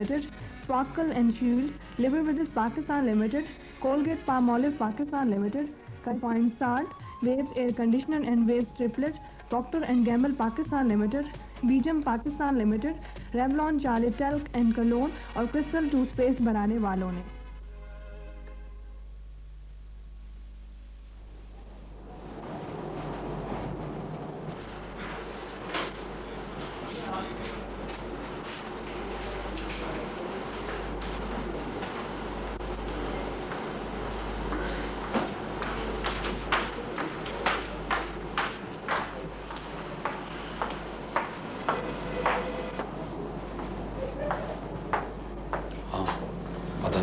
Limited, Sparkle and Shield, Liver Brothers Pakistan Limited, Colgate Palmolive Pakistan Limited, Confined Salt, Waves Air Conditioner and Waves Triplet, Procter and Gamble Pakistan Limited, Bijam Pakistan Limited, Revlon, Charlie Talc and Cologne और crystal toothpaste बनाने वालों ने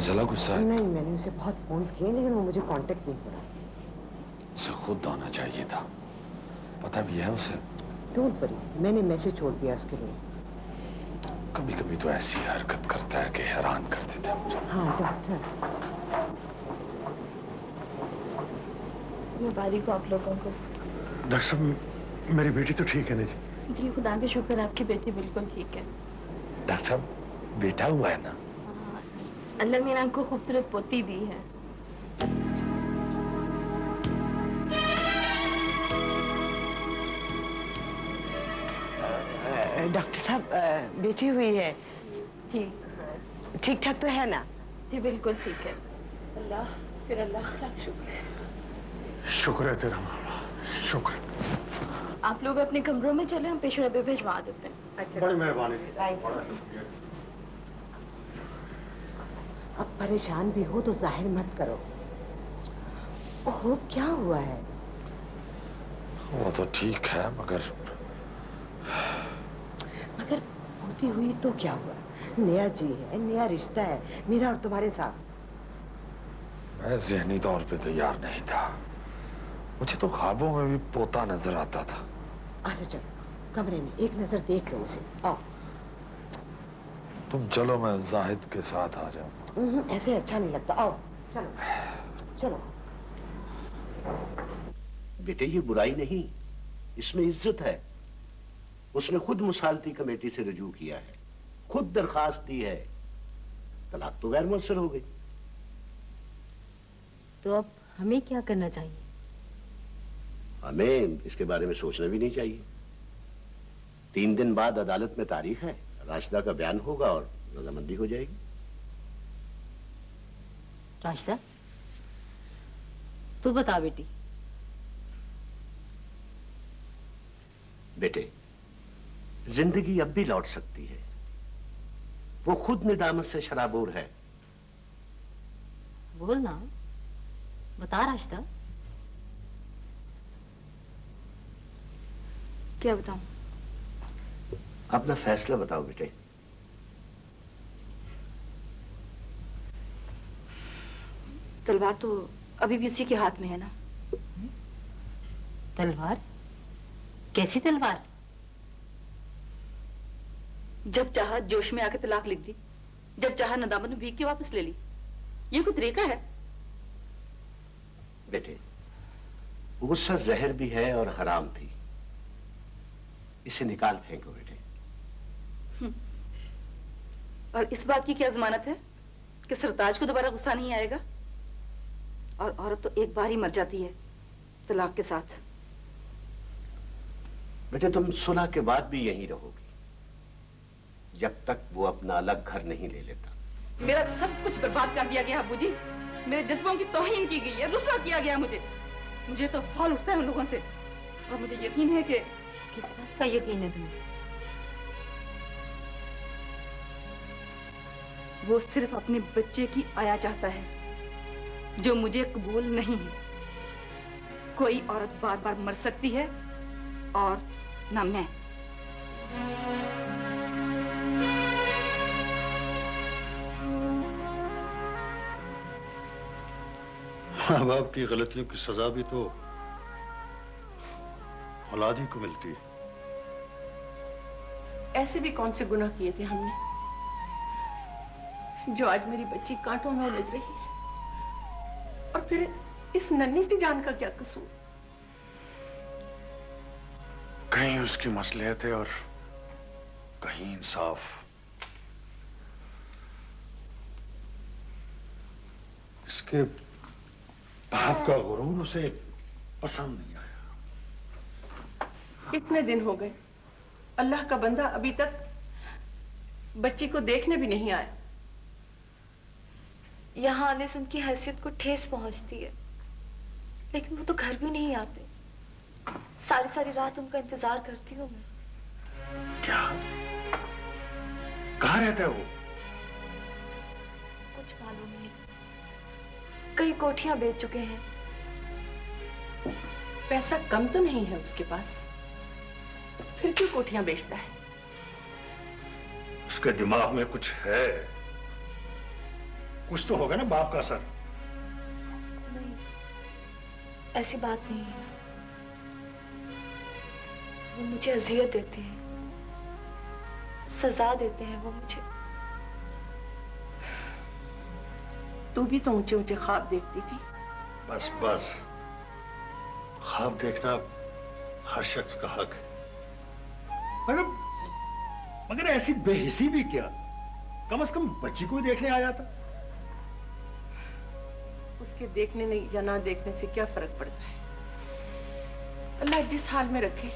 चला गुस्सा है? नहीं, मैंने उसे बहुत फोन किए लेकिन वो मुझे कांटेक्ट नहीं करा। उसे खुद आना चाहिए था, पता भी है उसे। डोंट वरी, मैंने मैसेज छोड़ दिया उसके लिए। कभी कभी तो ऐसी हरकत करता है कि हैरान कर देता है मुझे। हाँ डॉक्टर, मुबारक आप लोगों को। डॉक्टर साहब, मेरी बेटी तो ठीक है ना जी? जी खुदा का शुक्र, आपकी बेटी बिल्कुल ठीक है। डॉक्टर साहब, बेटा हुआ है ना? अल्लाह मेरा को खूबसूरत पोती दी है। डॉक्टर साहब, बेटी हुई है? जी ठीक ठाक तो है ना? जी बिल्कुल ठीक है। अल्लाह का शुक्र। शुक्र है तेरा मामा, शुक्र। आप लोग अपने कमरों में चले, हम पेशेंट पे भिजवा देते हैं। अच्छा, बड़ी मेहरबानी। अब परेशान भी हो तो जाहिर मत करो। ओहो, क्या हुआ है? वो तो ठीक है, मगर होती हुई तो क्या हुआ? नया जी है, नया रिश्ता है मेरा और तुम्हारे साथ। मैं ज़हनी तौर पे तैयार नहीं था। मुझे तो ख्वाबों में भी पोता नजर आता था। अच्छा चलो, कमरे में एक नजर देख लो उसे। आओ। तुम चलो, मैं जाहिद के साथ आ जाऊं। ऐसे अच्छा नहीं लगता। आओ चलो चलो। बेटे ये बुराई नहीं, इसमें इज्जत है। उसने खुद मुसालती कमेटी से रजू किया है, खुद दरखास्त दी है, तलाक तो गैर मुअस्सर हो गई। तो अब हमें क्या करना चाहिए? हमें इसके बारे में सोचना भी नहीं चाहिए। 3 दिन बाद अदालत में तारीख है, राशिदा का बयान होगा और रजामंदी हो जाएगी। राशिदा, तू बता बेटी। बेटे, जिंदगी अब भी लौट सकती है। वो खुद निदामत से शराबोर है। बोल ना, बता राशिदा। क्या बताऊं? अपना फैसला बताओ बेटे। तलवार तो अभी भी उसी के हाथ में है ना। तलवार? कैसी तलवार? जब चाहा जोश में आके तलाक लिख दी, जब चाहा नदामत में भीग के वापस ले ली। ये कोई तरीका है? बेटे, गुस्सा जहर भी है और हराम भी। इसे निकाल फेंको बेटे। और इस बात की क्या जमानत है कि सरताज को दोबारा गुस्सा नहीं आएगा? और औरत तो एक बार ही मर जाती है तलाक के साथ। बेटे, तुम सुलह के बाद भी यहीं रहोगी जब तक वो अपना अलग घर नहीं ले लेता। मेरा सब कुछ बर्बाद कर दिया गया अब्बू जी। मेरे जज्बों की तौहीन की गई है, रुस्वा किया गया मुझे तो फौल उठता है उन लोगों से। और मुझे यकीन है कि किस बात का यकीन है तुम्हें? वो सिर्फ अपने बच्चे की आया चाहता है जो मुझे कबूल नहीं है। कोई औरत बार बार मर सकती है और ना मैं। माँ बाप की गलतियों की सजा भी तो औलाद ही को मिलती है। ऐसे भी कौन से गुनाह किए थे हमने जो आज मेरी बच्ची कांटों में उलझ रही है? और फिर इस नन्ही सी जान का क्या कसूर? कहीं उसकी मसलियत है और कहीं इंसाफ। इसके बाप का गुरूर उसे पसंद नहीं आया। इतने दिन हो गए, अल्लाह का बंदा अभी तक बच्ची को देखने भी नहीं आया। यहाँ आने से उनकी हैसियत को ठेस पहुंचती है, लेकिन वो तो घर भी नहीं आते। सारी सारी रात उनका इंतजार करती हूँ मैं। क्या? कहाँ रहता है वो? कुछ मालूम नहीं, कई कोठियां बेच चुके हैं। पैसा कम तो नहीं है उसके पास, फिर क्यों कोठियां बेचता है? उसके दिमाग में कुछ है, कुछ तो होगा ना बाप का असर। नहीं, ऐसी बात नहीं है। वो मुझे अजियत देते हैं, सजा देते हैं वो मुझे। तू भी तो ऊंचे ऊंचे ख्वाब देखती थी। बस बस, ख्वाब देखना हर शख्स का हक है, मगर ऐसी बेहिसी भी क्या? कम से कम बच्ची को देखने आ जाता। उसके देखने नहीं या ना देखने से क्या फर्क पड़ता है? अल्लाह जिस हाल में रखे,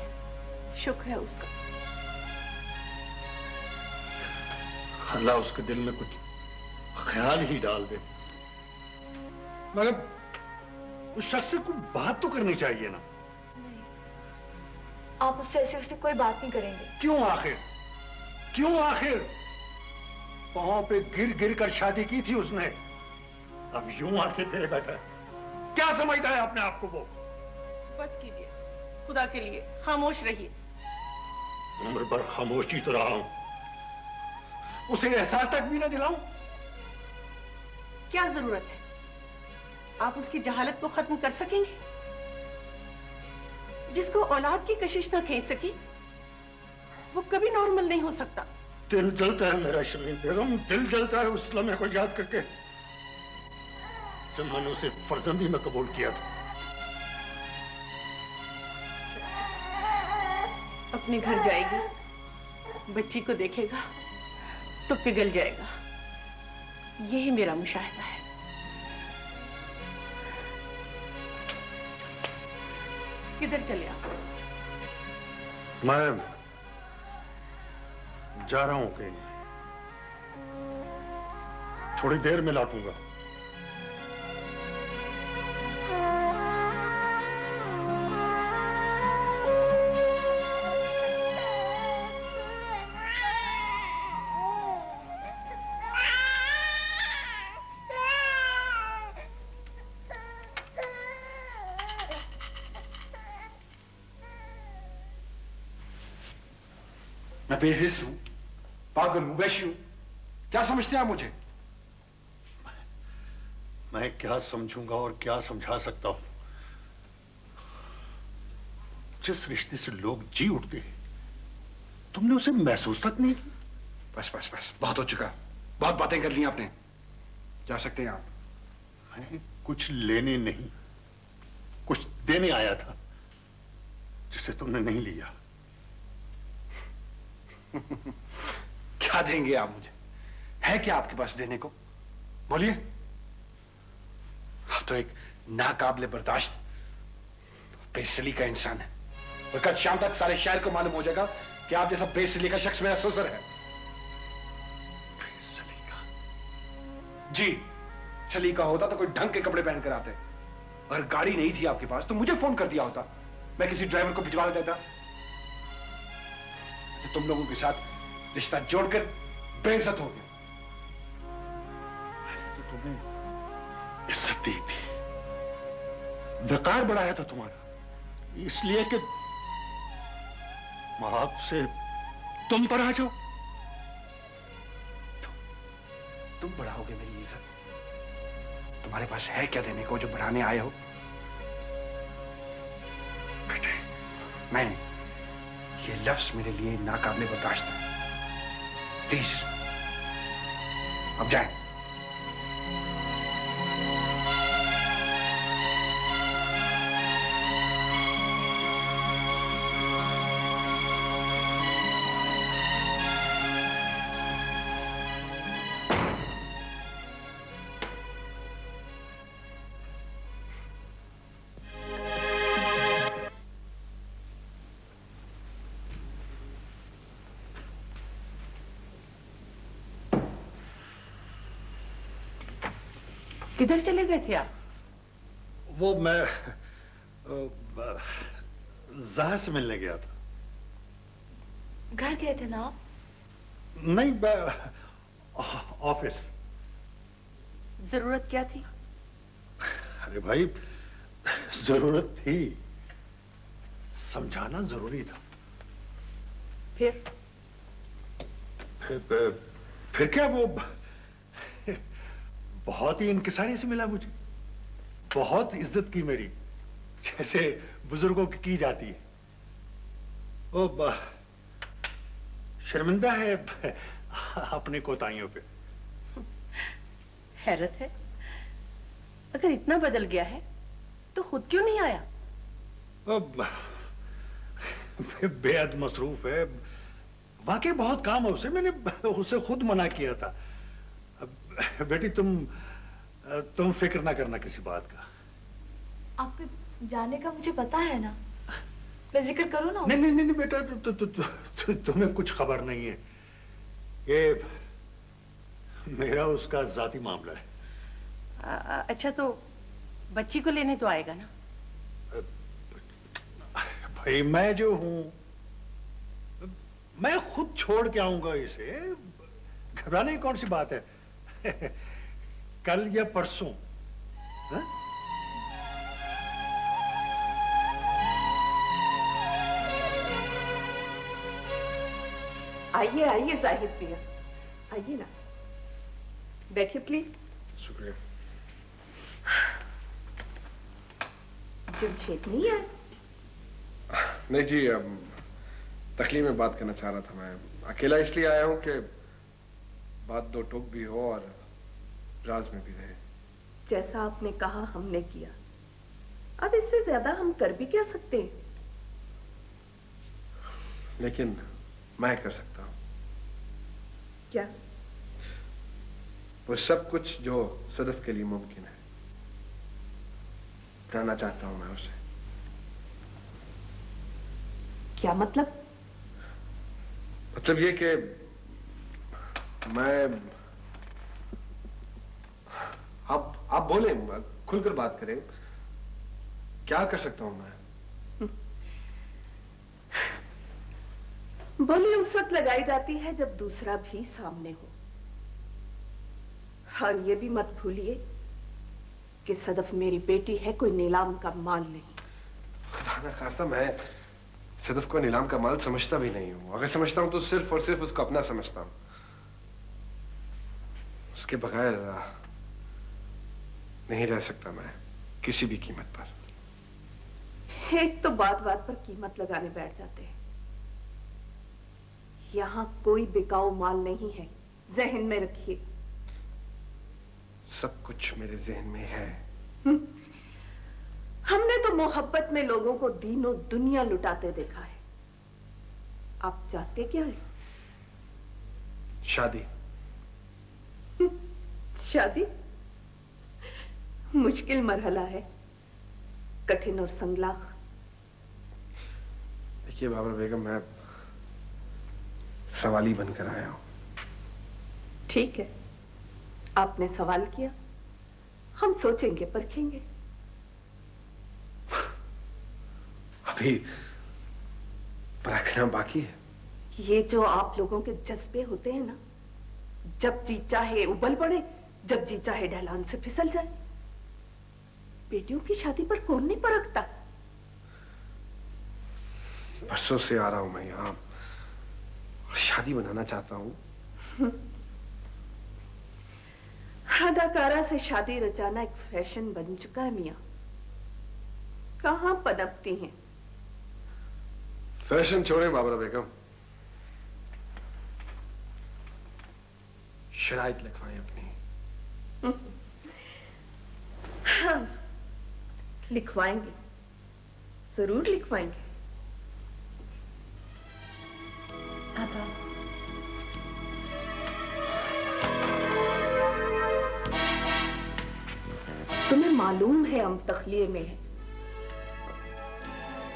शुक्र है उसका। अल्लाह उसके दिल में कुछ ख्याल ही डाल दे, मगर उस शख्स से कोई बात तो करनी चाहिए ना। नहीं, आप उससे ऐसे उससे कोई बात नहीं करेंगे। क्यों आखिर? क्यों आखिर? पांव पे गिर गिर कर शादी की थी उसने, अब यूं आके तेरे बैठा है। क्या समझता है अपने आप को वो? बस कीजिए, खुदा के लिए खामोश रहिए। उम्र भर खामोशी तो रहा हूं, उसे एहसास तक भी ना दिलाऊं। क्या जरूरत है? आप उसकी जहालत को खत्म कर सकेंगे? जिसको औलाद की कशिश ना खींच सकी, वो कभी नॉर्मल नहीं हो सकता। दिल जलता है मेरा शमीम बेगम, दिल जलता है उस लम्हे को याद करके जब मैंने उसे फर्जंदी में कबूल किया था। अपने घर जाएगी, बच्ची को देखेगा तो पिघल जाएगा। यही मेरा मुशाहिदा है। किधर चले आप? मैं जा रहा हूं कहीं, थोड़ी देर में लौटूंगा। मैं बेहिस हूं, पागल हूं, वैश्य हूं। क्या समझते हैं आप मुझे? मैं क्या समझूंगा और क्या समझा सकता हूं? जिस रिश्ते से लोग जी उठते हैं, तुमने उसे महसूस तक नहीं किया। बस बस बस, बहुत हो चुका। बहुत बातें कर ली आपने। जा सकते हैं आप। मैं कुछ लेने नहीं, कुछ देने आया था जिसे तुमने नहीं लिया। क्या देंगे आप मुझे? है क्या आपके पास देने को? बोलिए। आप तो एक नाकाबिले बर्दाश्त बेसली का इंसान है, और कल शाम तक सारे शहर को मालूम हो जाएगा कि आप जैसा बेसली का शख्स मेरा ससुर है। सलीका? जी, सलीका होता तो कोई ढंग के कपड़े पहन कर आते। अगर गाड़ी नहीं थी आपके पास तो मुझे फोन कर दिया होता, मैं किसी ड्राइवर को भिजवा देता। तो तुम लोगों के साथ रिश्ता जोड़कर बेइज्जत हो गया। मैंने तो तुम्हें इज्जत दी थी, वकार बढ़ाया था तुम्हारा, इसलिए कि मां से तुम पर आ जाओ। तुम बढ़ाओगे मेरी इज्जत? तुम्हारे पास है क्या देने को जो बढ़ाने आए हो? बेटे, मैं ये लफ्ज मेरे लिए नाकाबिले बर्दाश्त है। प्लीज अब जाएं। किधर चले गए थे आप? वो मैं ज़ाहिर से मिलने गया था। घर गए थे ना आप? नहीं, ऑफिस। जरूरत क्या थी? अरे भाई, जरूरत थी, समझाना जरूरी था। फिर क्या, वो बहुत ही इंकिसारी से मिला मुझे, बहुत इज्जत की मेरी, जैसे बुजुर्गों की जाती है। वो शर्मिंदा है अपने कोताहियों पे। हैरत है, अगर इतना बदल गया है तो खुद क्यों नहीं आया? बेहद मसरूफ है, वाकई बहुत काम है उसे। मैंने उसे खुद मना किया था। बेटी तुम फिक्र ना करना किसी बात का। आपके जाने का मुझे पता है ना, मैं जिक्र करूं ना? नहीं बेटा, तुम्हें कुछ खबर नहीं है। ये मेरा उसका जाती मामला है। अच्छा, तो बच्ची को लेने तो आएगा ना? भाई मैं जो हूं, मैं खुद छोड़ के आऊंगा इसे, घबराने की कौन सी बात है। कल या परसों। हा? आइए आइए जाहिद भैया, आइए ना, बैठिए प्लीज। शुक्रिया। जमशेद नहीं है? नहीं जी, तकलीफ में बात करना चाह रहा था। मैं अकेला इसलिए आया हूं कि बात दो टोक भी हो और राज में भी रहे। जैसा आपने कहा हमने किया, अब इससे ज्यादा हम कर भी क्या सकते हैं? लेकिन मैं कर सकता हूं। क्या? वो सब कुछ जो सदफ के लिए मुमकिन है, बनाना चाहता हूं मैं उसे। क्या मतलब? मतलब ये कि मैं, आप बोले, खुलकर बात करें, क्या कर सकता हूं मैं? बोली उस वक्त लगाई जाती है जब दूसरा भी सामने हो। और ये भी मत भूलिए कि सदफ मेरी बेटी है, कोई नीलाम का माल नहीं। खुदा ना खास्ता, मैं सदफ को नीलाम का माल समझता भी नहीं हूं। अगर समझता हूं तो सिर्फ और सिर्फ उसको अपना समझता हूं। उसके बगैर नहीं रह सकता मैं किसी भी कीमत पर। एक तो बात बात पर कीमत लगाने बैठ जाते हैं। यहां कोई बिकाऊ माल नहीं है, जहन में रखिए। सब कुछ मेरे जहन में है। हमने तो मोहब्बत में लोगों को दीनों दुनिया लुटाते देखा है। आप चाहते क्या है? शादी। शादी मुश्किल मरहला है, कठिन और संगलाख। देखिए बाबर बेगम, मैं सवाली बनकर आया हूं। ठीक है, आपने सवाल किया, हम सोचेंगे, परखेंगे। अभी परखना बाकी है। ये जो आप लोगों के जज्बे होते हैं ना, जब जी चाहे उबल पड़े, जब जी चाहे ढलान से फिसल जाए। बेटियों की शादी पर कौन नहीं परखता? बरसों से आ रहा हूं मैं यहां और शादी बनाना चाहता हूं। अदाकारा से शादी रचाना एक फैशन बन चुका है मियां। कहां पनपती हैं? फैशन छोड़े बाबरा बेगम, शराइत लिखवाएं अपनी। हाँ, लिखवाएंगे, जरूर लिखवाएंगे। आदा, तुम्हें मालूम है हम तखलिए में है।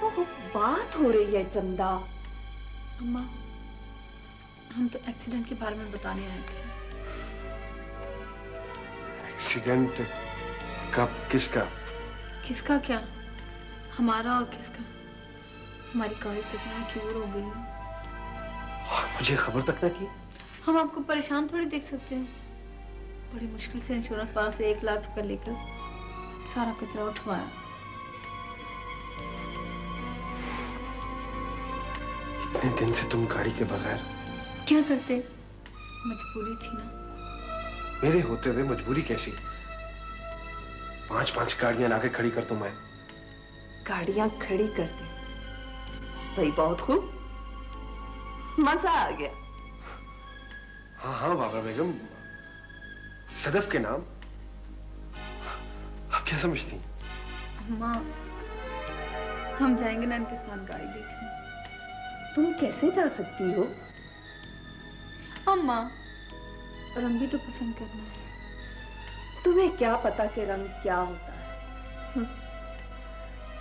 ओह, बात हो रही है चंदा। अम्मा, हम तो एक्सीडेंट के बारे में बताने आए थे। एक्सीडेंट? कब? किसका? किसका क्या, हमारा और किसका। हमारी कार कितना चोर हो गई। मुझे खबर तक न की। हम आपको परेशान थोड़ी देख सकते हैं। बड़ी मुश्किल से इंश्योरेंस वाला से 1 लाख रुपए लेकर सारा कचरा उठवाया। इतने दिन से तुम गाड़ी के बगैर क्या करते, मजबूरी थी ना। मेरे होते हुए मजबूरी कैसी? 5-5 गाड़ियां लाके खड़ी कर दूं मैं। गाड़ियां खड़ी कर दी भाई, बहुत खूब, मजा आ गया। हाँ हाँ बाबा बेगम, सदफ के नाम। आप क्या समझती? अम्मा, हम जाएंगे ना इनके साथ गाड़ी देखने। तुम कैसे जा सकती हो? अम्मा, रंग भी तो पसंद करना है। तुम्हें क्या पता कि रंग क्या होता है?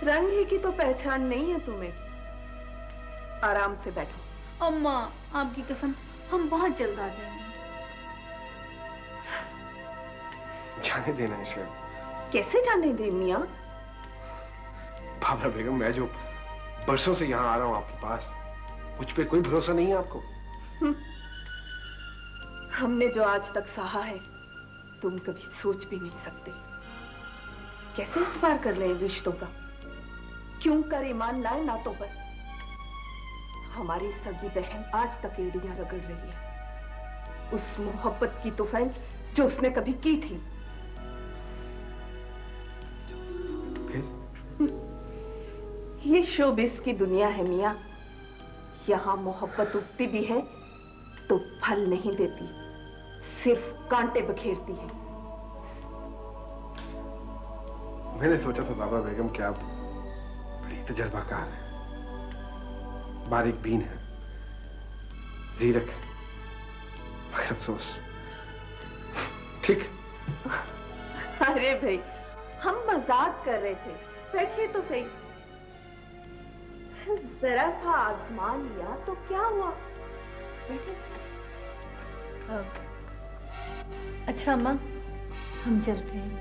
रंग ही की तो पहचान नहीं है तुम्हें। आराम से बैठो। अम्मा, आपकी कसम, हम बहुत जल्द आ जाएंगे। जाने देना इसे। कैसे जाने दे मियां? बाबरा बेगम, मैं जो बरसों से यहाँ आ रहा हूँ आपके पास, मुझ पे कोई भरोसा नहीं है आपको? हमने जो आज तक सहा है, तुम कभी सोच भी नहीं सकते। कैसे इतबार कर ले रिश्तों का? क्यों कर ईमान लाए नातों पर? हमारी सगी बहन आज तक एड़ियां रगड़ रही है उस मोहब्बत की तुफैल जो उसने कभी की थी। ये शोबिस की दुनिया है मियां। यहाँ मोहब्बत उगती भी है तो फल नहीं देती, सिर्फ कांटे बखेरती है। मैंने सोचा था बाबा बेगम कि आप बड़ी तजर्बाकार हैं, बारीक बीन है, जीरक है, मगर अफसोस। ठीक। अरे भाई, हम मजाक कर रहे थे, बैठिए तो सही। जरा सा आजमा लिया तो क्या हुआ? बैठे। अच्छा अम्मा, हम चलते हैं।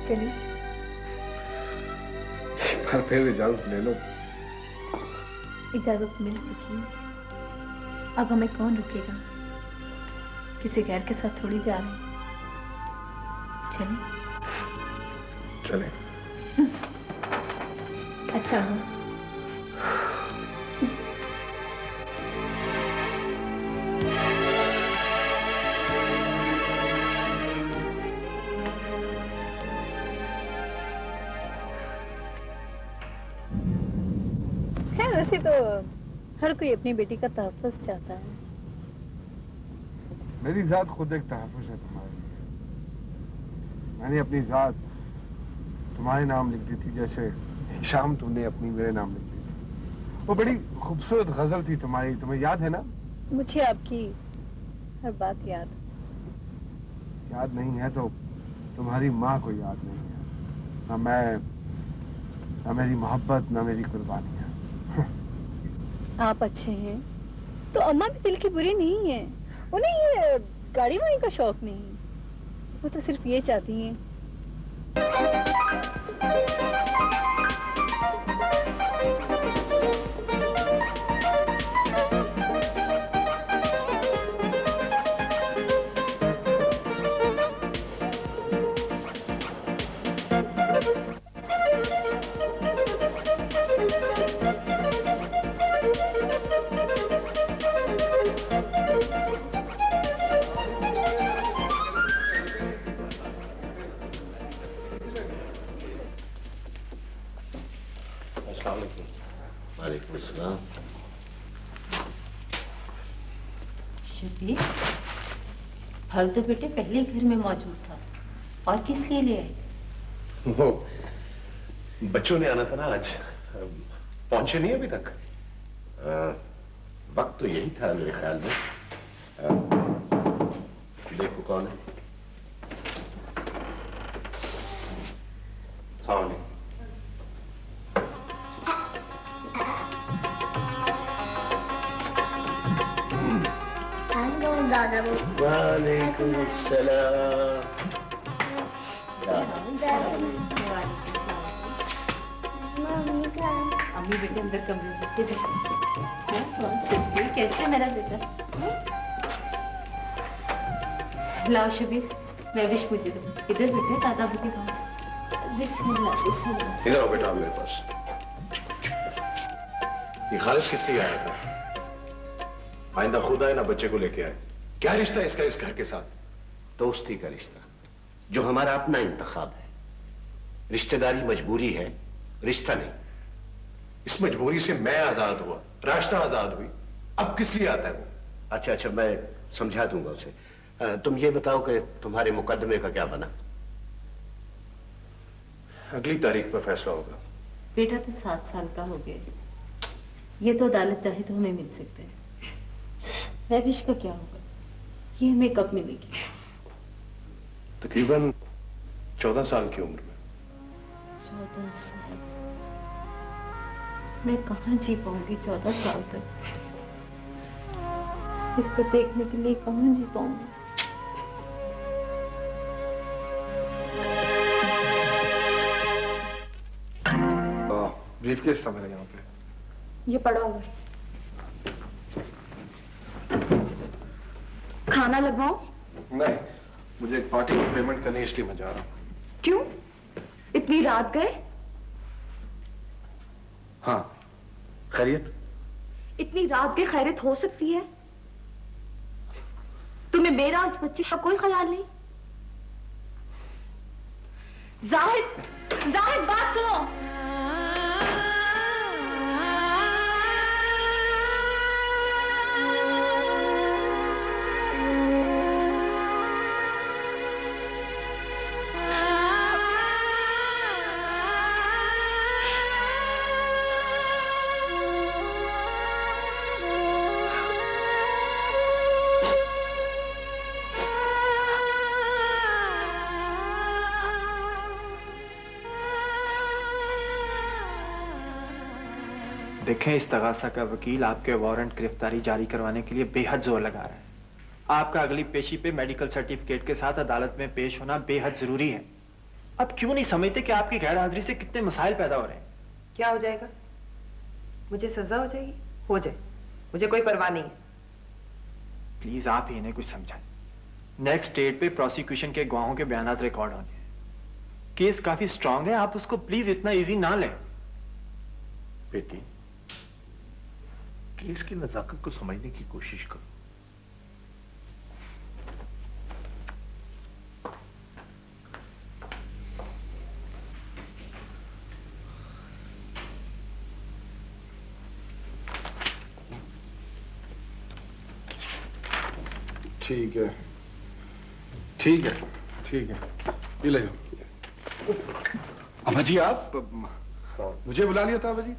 चलिए। एक बार फिर इजाजत ले लो। इजाजत मिल चुकी है, अब हमें कौन रुकेगा? किसी गैर के साथ थोड़ी जा रहे हैं। चलें। चलें। अच्छा हो। वैसे तो हर कोई अपनी बेटी का तहफ़्फ़ुज़ चाहता है। मेरी जात खुद एक तहफ़्फ़ुज़ है तुम्हारे लिए। मैंने अपनी जात तुम्हारे नाम लिख दी थी, जैसे शाम तुमने अपनी मेरे नाम लिख दी थी। वो बड़ी खूबसूरत गजल थी तुम्हारी, तुम्हें याद है ना? मुझे आपकी हर बात याद नहीं है तो तुम्हारी माँ को याद नहीं है। ना मैं, ना मेरी मोहब्बत, ना मेरी कुर्बानियाँ। आप अच्छे हैं तो अम्मा भी दिल की बुरी नहीं है। उन्हें ये गाड़ी वाड़ी का शौक नहीं, वो तो सिर्फ ये चाहती हैं। वालेकुम अस्सलाम। शफीक, फल तो बेटे पहले ही घर में मौजूद था, और किस लिए ले आए? वो बच्चों ने आना था ना आज, पहुंचे नहीं अभी तक। वक्त तो यही था मेरे ख्याल में। देखो कौन है। सलाम अलैकुम। I'm going दादा वालेकुम सलाम। अम्मी बेटे अंदर कमरे में कैसे है मेरा बेटा? लाओ शबीर, मैं विश पूछे दो। इधर बेटे दादा अबू के पास। बिस्मिल्लाह बिस्मिल्लाह। इधर आओ बेटा मेरे पास। ये खालिद किस लिए आया था? आइंदा खुद आए ना बच्चे को लेके आए। क्या रिश्ता है इसका इस घर के साथ? दोस्ती का रिश्ता जो हमारा अपना इंतखाब है। रिश्तेदारी मजबूरी है, रिश्ता नहीं। इस मजबूरी से मैं आजाद हुआ, रास्ता आजाद हुई। अब किस लिए आता है वो? अच्छा अच्छा, मैं समझा दूंगा उसे। तुम ये बताओ कि तुम्हारे मुकदमे का क्या बना? अगली तारीख पर फैसला होगा। बेटा तो 7 साल का हो गया। ये तो अदालत चाहे तो हमें मिल सकते हैं। महविश का क्या होगा? ये हमें कब मिलेगी? तकरीबन 14 साल की उम्र में। 14 साल? मैं कहाँ जी पाऊंगी 14 साल तक? इसको देखने के लिए कहाँ जी पाऊंगी? ब्रीफकेस था मेरा यहाँ पे। ये पड़ा हुआ है। खाना लगवाओ? नहीं, मुझे एक पार्टी में पेमेंट करनी है इसलिए मैं जा रहा हूँ। क्यों? इतनी रात गए? हाँ, खैरियत? इतनी रात गए खैरियत हो सकती है? तुम्हें मेरा आज बच्चे का कोई ख्याल नहीं? जाहिद, जाहिद बात सुनो। देखें, इस तगासा का वकील आपके वारंट गिरफ्तारी जारी करवाने के लिए बेहद जोर लगा रहा है। आपका अगली पेशी पे मेडिकल सर्टिफिकेट के साथ अदालत में पेश होना बेहद जरूरी है। अब क्यों नहीं समझते कि आपकी गैर हाजिरी से कितने मसाइल पैदा हो रहे हैं? क्या हो जाएगा? मुझे सजा हो जाएगी? हो जाए, मुझे कोई परवाह नहीं है। प्लीज आप ही इन्हें कुछ समझाएं। नेक्स्ट डेट पे प्रोसिक्यूशन के गवाहों के बयानात रिकॉर्ड होंगे। केस काफी स्ट्रांग है, आप उसको प्लीज इतना इजी ना लें। बेटी, केस की नजाकत को समझने की कोशिश करो। ठीक है, ठीक है, ठीक है, ये ले लो। अम्मा जी, आप मुझे बुला लिया था? अम्मा जी,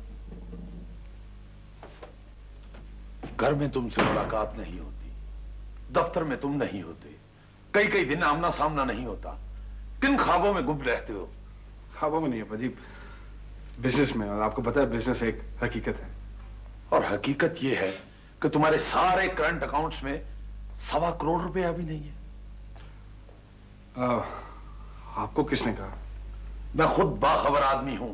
घर में तुमसे मुलाकात नहीं होती, दफ्तर में तुम नहीं होते, कई कई दिन आमना सामना नहीं होता। किन ख्वाबों में गुम रहते हो? ख्वाबों में नहीं है जी, बिजनेस में। और आपको पता है बिजनेस एक हकीकत है। और हकीकत यह है कि तुम्हारे सारे करंट अकाउंट्स में 1.25 करोड़ रुपया भी नहीं है। आपको किसने कहा? मैं खुद बाखबर आदमी हूं।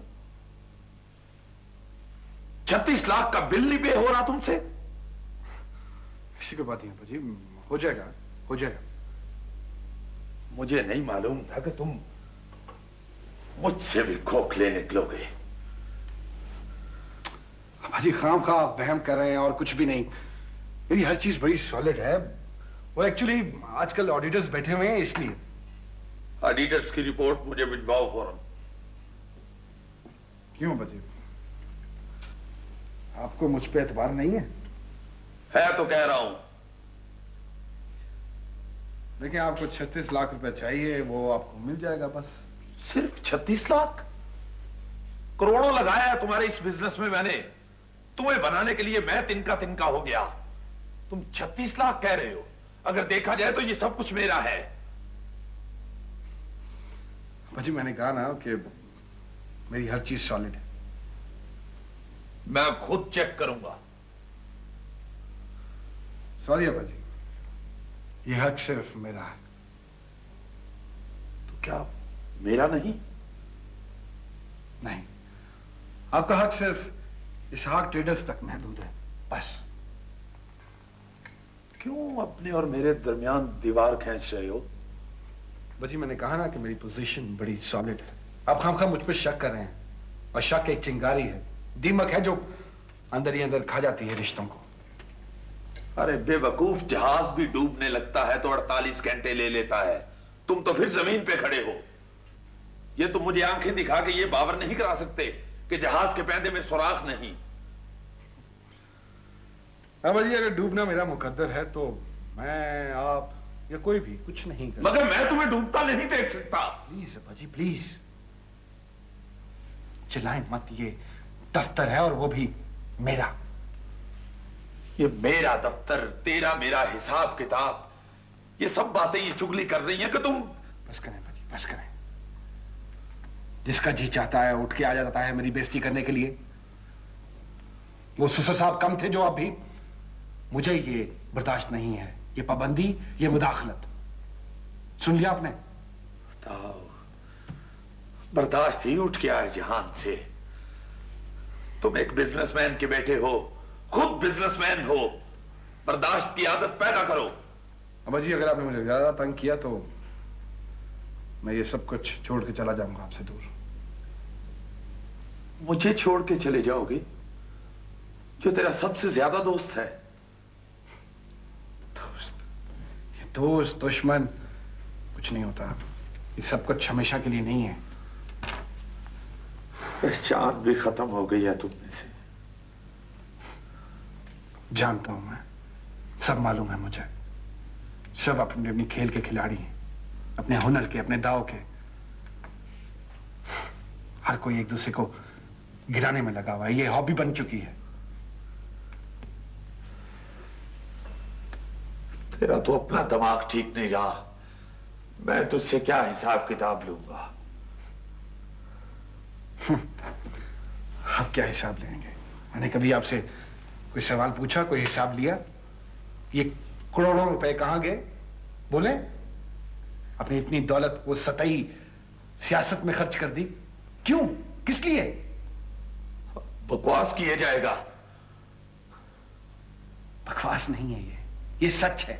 36 लाख का बिल नहीं पे हो रहा तुमसे? किसी को बात नहीं है जी, हो जाएगा, हो जाएगा। मुझे नहीं मालूम था कि तुम मुझसे भी खोखले निकलोगे। भाजी खामखा वहम कर रहे हैं और कुछ भी नहीं। मेरी हर चीज बड़ी सॉलिड है। वो एक्चुअली आजकल ऑडिटर्स बैठे हुए हैं इसलिए। ऑडिटर्स की रिपोर्ट मुझे भिजवाओ फौरन। क्यों भाजी, आपको मुझ पे एतबार नहीं है? है तो कह रहा हूं। देखिए, आपको 36 लाख रुपए चाहिए, वो आपको मिल जाएगा। बस सिर्फ 36 लाख? करोड़ों लगाया है तुम्हारे इस बिजनेस में मैंने। तुम्हें बनाने के लिए मैं तिनका तिनका हो गया। तुम 36 लाख कह रहे हो? अगर देखा जाए तो ये सब कुछ मेरा है। भाजी, मैंने कहा ना कि मेरी हर चीज सॉलिड है। मैं खुद चेक करूंगा। सॉरी भाजी, ये हक सिर्फ मेरा है। तो क्या मेरा नहीं? नहीं, आपका हक सिर्फ इसहाक ट्रेडर्स तक महदूद है, बस। क्यों अपने और मेरे दरमियान दीवार खींच रहे हो? बजी, मैंने कहा ना कि मेरी पोजीशन बड़ी सॉलिड है। आप खामखा मुझ पर शक कर रहे हैं, और शक एक चिंगारी है, दीमक है जो अंदर ही अंदर खा जाती है रिश्तों को। अरे बेवकूफ, जहाज भी डूबने लगता है तो 48 घंटे ले लेता है। तुम तो फिर जमीन पे खड़े हो। ये तुम मुझे आंखें दिखा के ये बावर नहीं करा सकते कि जहाज के पैंदे में सुराख नहीं। हाँ बजी, अगर डूबना मेरा मुकद्दर है तो मैं, आप या कोई भी कुछ नहीं कर। मगर मैं तुम्हें डूबता नहीं देख सकता। प्लीज बजी, प्लीज चिल्लाएं मत। ये दफ्तर है और वो भी मेरा। ये मेरा दफ्तर, तेरा मेरा हिसाब किताब, ये सब बातें ये चुगली कर रही हैं कि तुम। बस करें बजी, बस करें। जिसका जी चाहता है उठ के आ जाता है मेरी बेइज्जती करने के लिए। वो ससुर साहब कम थे जो अब भी। मुझे ये बर्दाश्त नहीं है, ये पाबंदी, ये मुदाखलत। सुन लिया आपने? बताओ, बर्दाश्त ही उठ के आए जहान से। तुम एक बिजनेसमैन के बेटे हो, खुद बिजनेसमैन हो, बर्दाश्त की आदत पैदा करो। अम्मा जी, अगर आपने मुझे ज्यादा तंग किया तो मैं ये सब कुछ छोड़ के चला जाऊंगा आपसे दूर। मुझे छोड़ के चले जाओगे जो तेरा सबसे ज्यादा दोस्त है? ये दोस्त दुश्मन कुछ नहीं होता। ये सब कुछ हमेशा के लिए नहीं है। पहचान भी खत्म हो गई है तुम में से। जानता हूं मैं, सब मालूम है मुझे। सब अपने अपनी खेल के खिलाड़ी हैं, अपने हुनर के, अपने दाव के। हर कोई एक दूसरे को गिराने में लगा हुआ है। ये हॉबी बन चुकी है। तेरा तो अपना दिमाग ठीक नहीं रहा। मैं तुझसे क्या हिसाब किताब लूंगा? आप क्या हिसाब लेंगे? मैंने कभी आपसे कोई सवाल पूछा, कोई हिसाब लिया? ये करोड़ों रुपए कहां गए? बोले। अपनी इतनी दौलत वो सतही सियासत में खर्च कर दी। क्यों? किस लिए? बकवास किए जाएगा। बकवास नहीं है ये सच है।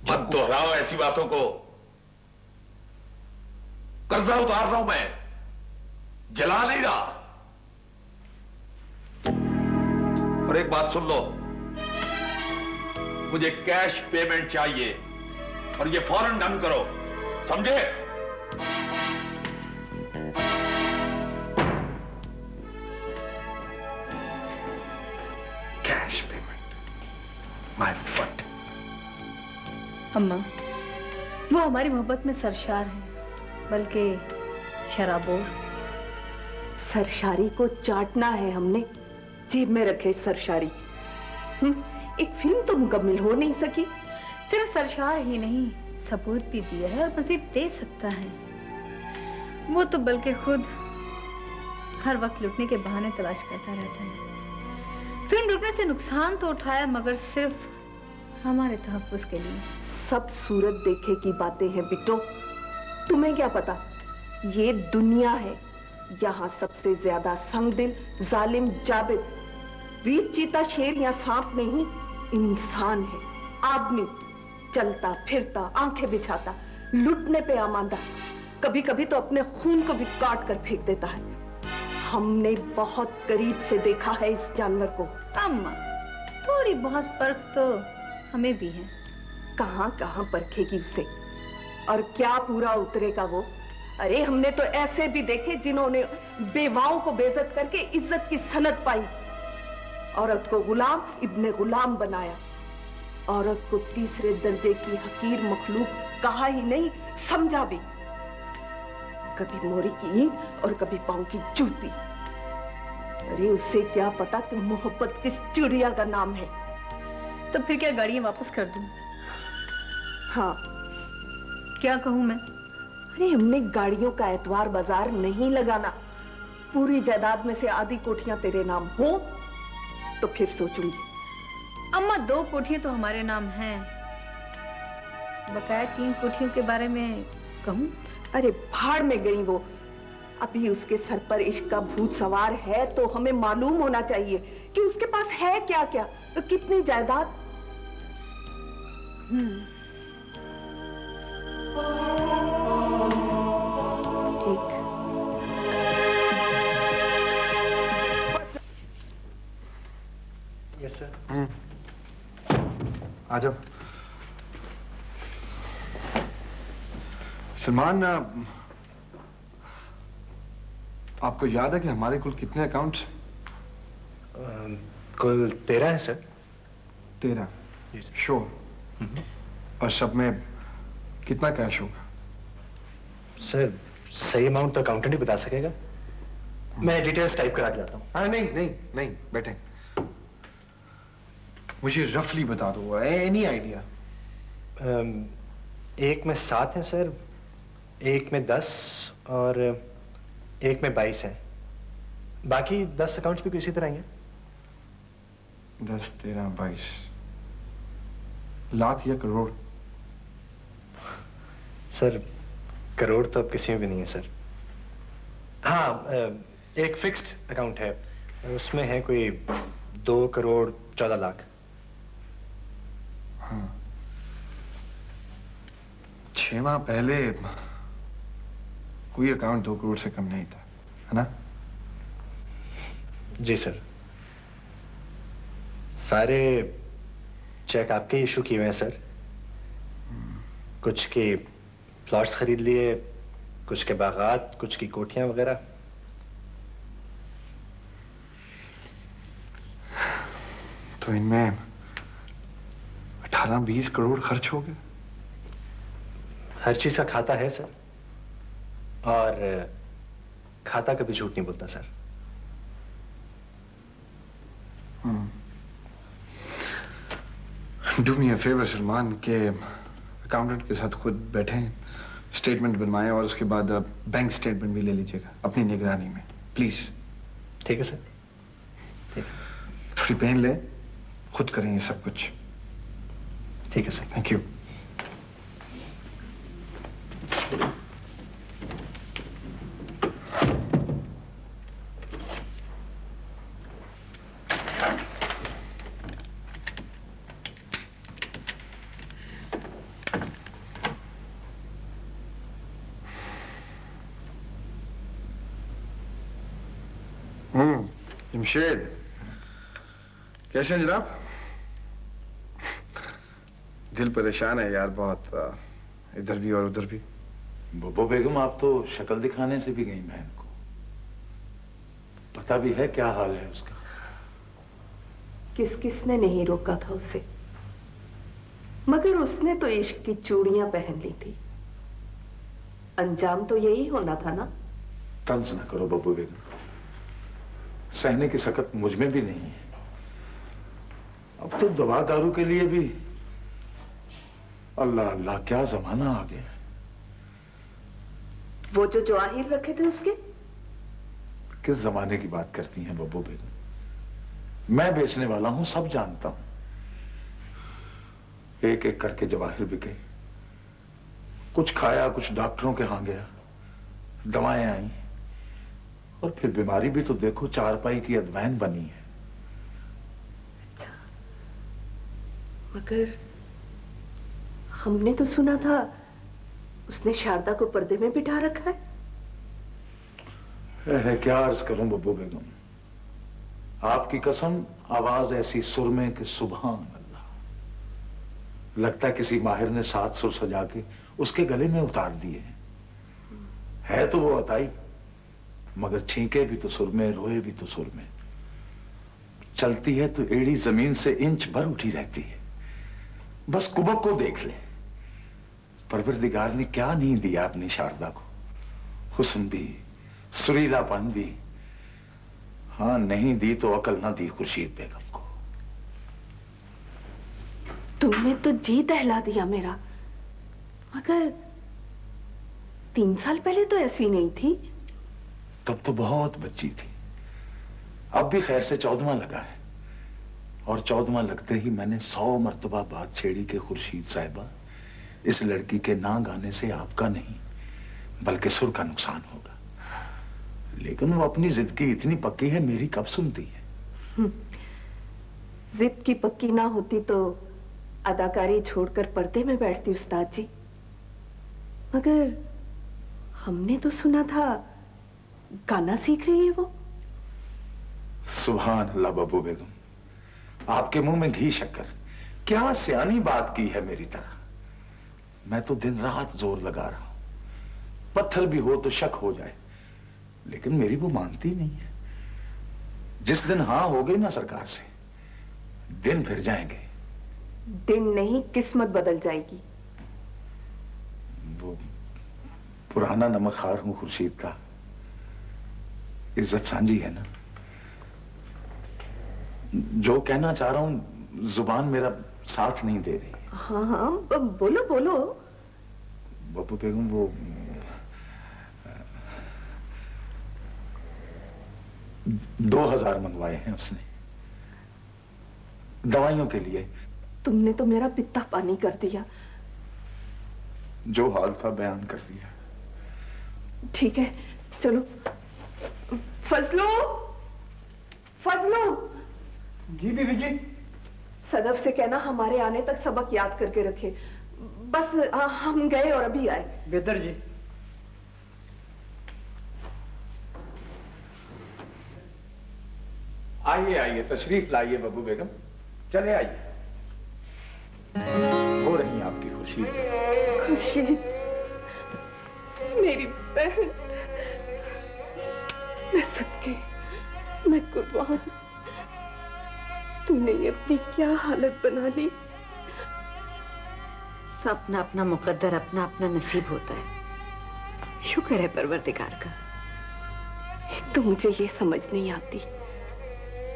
मत दोहराओ ऐसी बातों को। कर्जा उतार रहा हूं मैं, जला नहीं रहा। और एक बात सुन लो, मुझे कैश पेमेंट चाहिए और ये फौरन डन करो, समझे? Cash payment, my foot. अम्मा, वो हमारी मोहब्बत में सरशार है, बल्कि शराबोर। सरशारी को चाटना है हमने, जेब में रखे सरशारी। एक फिल्म तो मुकम्मल हो नहीं सकी। सिर्फ सरशार ही नहीं, सबूत भी दिया है और मजीद दे सकता है। वो तो बल्कि खुद हर वक्त लुटने के बहाने तलाश करता रहता है। फिल्म रुकने से नुकसान तो उठाया, मगर सिर्फ हमारे तहफ्फुज़ के लिए। सब सूरत देखे की बातें हैं बिट्टो, तुम्हें क्या पता? ये दुनिया है, यहाँ सबसे ज्यादा संगदिल, जालिम, जाबिद, वीर, चीता, शेर या सांप नहीं, इंसान है। आदमी चलता फिरता, आंखें बिछाता, लुटने पे आमादा, कभी कभी तो अपने खून को भी काट कर फेंक देता है। हमने बहुत करीब से देखा है इस जानवर को। अम्मा, थोड़ी बहुत परख तो हमें भी है। कहां कहां परखेगी उसे, और क्या पूरा उतरेगा वो? अरे हमने तो ऐसे भी देखे जिन्होंने बेवाओं को बेइज्जत करके इज्जत की सनद पाई, औरत को गुलाम इब्ने गुलाम बनाया, औरत को तीसरे दर्जे की हकीर मखलूक कहा ही नहीं, समझा भी। कभी मोरी की ईंट और कभी पांव की जूती। अरे उसे क्या पता कि मोहब्बत किस चिड़िया का नाम है। तो फिर क्या गाड़ियां वापस कर दूं? हाँ। क्या कहूं मैं? अरे हमने गाड़ियों का एतवार बाजार नहीं लगाना। पूरी जायदाद में से आधी कोठियां तेरे नाम हो तो फिर सोचूंगी। अम्मा, 2 कोठियां तो हमारे नाम हैं, बकाया 3 कोठियों के बारे में कहूँ? अरे भाड़ में गई वो। अभी उसके सर पर इश्क का भूत सवार है तो हमें मालूम होना चाहिए कि उसके पास है क्या क्या, तो कितनी जायदाद। ठीक। Yes sir. आ जाओ। सलमान, आपको याद है कि हमारे कुल कितने अकाउंट्स? कुल 13 है सर। 13? श्योर? और सब में कितना कैश होगा? सर सही अमाउंट तो अकाउंटेंट ही बता सकेगा। मैं डिटेल्स टाइप करा के लाता हूँ। हाँ, नहीं नहीं नहीं, बैठे। मुझे रफली बता दो, एनी आइडिया? एक में 7 है सर, एक में 10 और एक में 22 है। बाकी 10 अकाउंट्स भी इसी तरह ही हैं। 10, 13, 22 लाख या करोड़? सर करोड़ तो अब किसी में भी नहीं है सर। हाँ, एक फिक्स्ड अकाउंट है, उसमें है कोई 2 करोड़ 14 लाख। हाँ, 6 माह पहले कोई अकाउंट 2 करोड़ से कम नहीं था, है ना? जी सर। सारे चेक आपके इशू किए हुए हैं सर। कुछ के प्लॉट्स खरीद लिए, कुछ के बागात, कुछ की कोठियां वगैरह। तो इनमें 18-20 करोड़ खर्च हो गए। हर चीज का खाता है सर, और खाता कभी झूठ नहीं बोलता sir. Do me a favour Salman, के अकाउंटेंट के साथ खुद बैठें, स्टेटमेंट बनवाएं और उसके बाद बैंक स्टेटमेंट भी ले लीजिएगा अपनी निगरानी में, प्लीज। ठीक है सर। ठीक। थोड़ी पेन ले, खुद करें ये सब कुछ। ठीक है सर। Thank you. जमशेद, कैसे हैं जनाब? दिल परेशान है यार बहुत, इधर भी और उधर भी। बुब्बू बेगम, आप तो शक्ल दिखाने से भी गई बहन को। पता भी है क्या हाल है उसका? किस किसने नहीं रोका था उसे, मगर उसने तो इश्क की चूड़ियां पहन ली थी। अंजाम तो यही होना था ना। तंज ना करो बब्बू बेगम, सहने की सकत मुझ में भी नहीं है। अब तो दवा दारू के लिए भी अल्लाह अल्लाह क्या जमाना आ गया। वो जो जवाहिर रखे थे उसके? किस जमाने की बात करती हैं बब्बू बेगम? मैं बेचने वाला हूं, सब जानता हूं। एक एक करके जवाहिर बिके, कुछ खाया, कुछ डॉक्टरों के यहां गया, दवाएं आई, और फिर बीमारी भी तो देखो, चारपाई की अदवैन बनी है। अच्छा, मगर हमने तो सुना था उसने शारदा को पर्दे में बिठा रखा है क्या अर्ज करूं बब्बू बेगम, आपकी कसम, आवाज ऐसी सुर में कि सुभान अल्लाह। लगता है किसी माहिर ने 7 सुर सजा के उसके गले में उतार दिए। है तो वो अताई, मगर छींके भी तो सुर में, रोए भी तो सुर में। चलती है तो एड़ी जमीन से इंच भर उठी रहती है। बस कुबक को देख ले, परवरदिगार ने क्या नहीं दिया अपनी शारदा को। हुस्न भी, सुरीलापन भी। हाँ, नहीं दी तो अकल ना दी खुर्शीद बेगम को। तुमने तो जी दहला दिया मेरा, मगर 3 साल पहले तो ऐसी नहीं थी। तब तो बहुत बच्ची थी। अब भी खैर से 14वां लगा है, और 14वां लगते ही मैंने 100 मर्तबा बात छेड़ी के खुर्शीद साहिबा, इस लड़की के ना गाने से आपका नहीं बल्कि सुर का नुकसान होगा। लेकिन वो अपनी जिद की इतनी पक्की है, मेरी कब सुनती है। जिद की पक्की ना होती तो अदाकारी छोड़कर पर्दे में बैठती उस्ताद जी। मगर हमने तो सुना था गाना सीख रही है वो। सुभान अल्लाह बब्बू बेगम, आपके मुंह में घी शक्कर, क्या सियानी बात की है मेरी तरह। मैं तो दिन रात जोर लगा रहा हूं, पत्थर भी हो तो शक हो जाए, लेकिन मेरी वो मानती नहीं है। जिस दिन हाँ हो गई ना सरकार से, दिन फिर जाएंगे। दिन नहीं, किस्मत बदल जाएगी। वो पुराना नमकखार हूं खुर्शीद का, इज्जत सांझी है ना। जो कहना चाह रहा हूं जुबान मेरा साथ नहीं दे रही। हाँ हाँ बोलो बोलो। बब्बू बेगम, वो 2000 मंगवाए हैं उसने दवाइयों के लिए। तुमने तो मेरा पित्ता पानी कर दिया। जो हाल था बयान कर दिया। ठीक है चलो। फजलो, फजलो। जी बीबी जी। सदफ से कहना हमारे आने तक सबक याद करके रखे। बस हम गए और अभी आए। बेहतर जी। आइए आइए, तशरीफ लाइए बब्बू बेगम, चले आइए। हो रही आपकी खुशी। खुशी, मेरी बहन, मैं सदके, मैं कुर्बान। तूने ये अपनी क्या हालत बना ली। तो अपना अपना मुकद्दर, अपना अपना नसीब होता है। शुक्र है परवरदिगार का। तो मुझे ये समझ नहीं आती,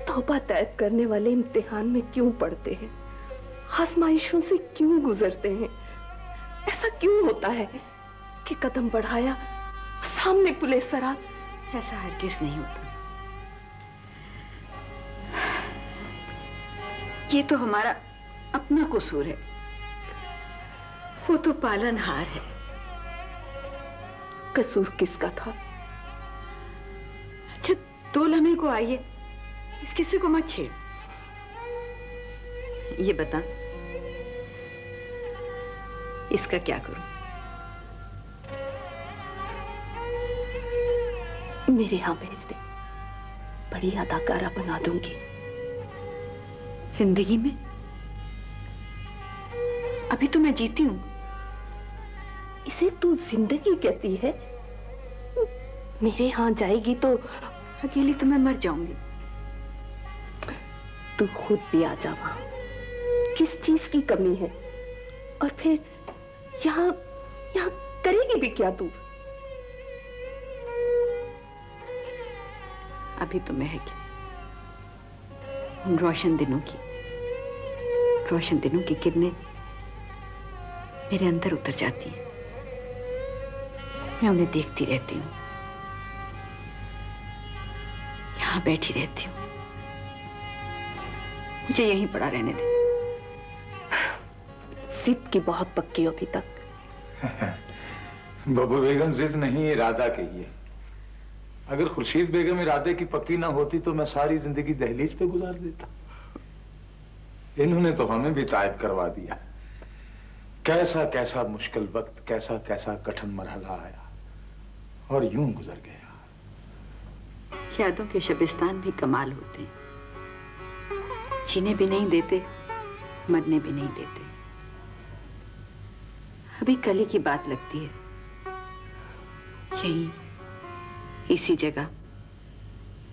तौबा तैब करने वाले इम्तिहान में क्यों पढ़ते हैं, आजमाइशों से क्यों गुजरते हैं। ऐसा क्यों होता है कि कदम बढ़ाया सामने पुलिस सरा। ऐसा हरगिज़ नहीं होता। ये तो हमारा अपना कसूर है। वो तो पालनहार है। कसूर किसका था? अच्छा, 2 लम्हे को आइए, इस किसी को मत छेड़। ये बता, इसका क्या करूं? मेरे यहां भेज दे, बड़ी अदाकारा बना दूंगी। जिंदगी में अभी तो मैं जीती हूं। इसे तू जिंदगी कहती है? मेरे यहां जाएगी तो अकेली तो मैं मर जाऊंगी। तू खुद भी आ जा वहां। किस चीज की कमी है? और फिर यहाँ करेगी भी क्या तू? अभी तो महक उन रोशन दिनों की किरणें मेरे अंदर उतर जाती हैं। मैं उन्हें देखती रहती हूँ, यहाँ बैठी रहती हूँ। मुझे यहीं पड़ा रहने दे। जिद की बहुत पक्की हो अभी तक। बब्बू बेगम, जिद नहीं, इरादा कहिए। अगर खुर्शीद बेगम इरादे की पक्की ना होती तो मैं सारी जिंदगी दहलीज पे गुजार देता। इन्होंने तो हमें भी तायब करवा दिया। कैसा कैसा मुश्किल वक्त, कैसा कैसा कठिन मरहला आया और यूं गुजर गया। यादों के शबिस्तान भी कमाल होते हैं। जीने भी नहीं देते, मरने भी नहीं देते। अभी कल की बात लगती है, यहीं इसी जगह,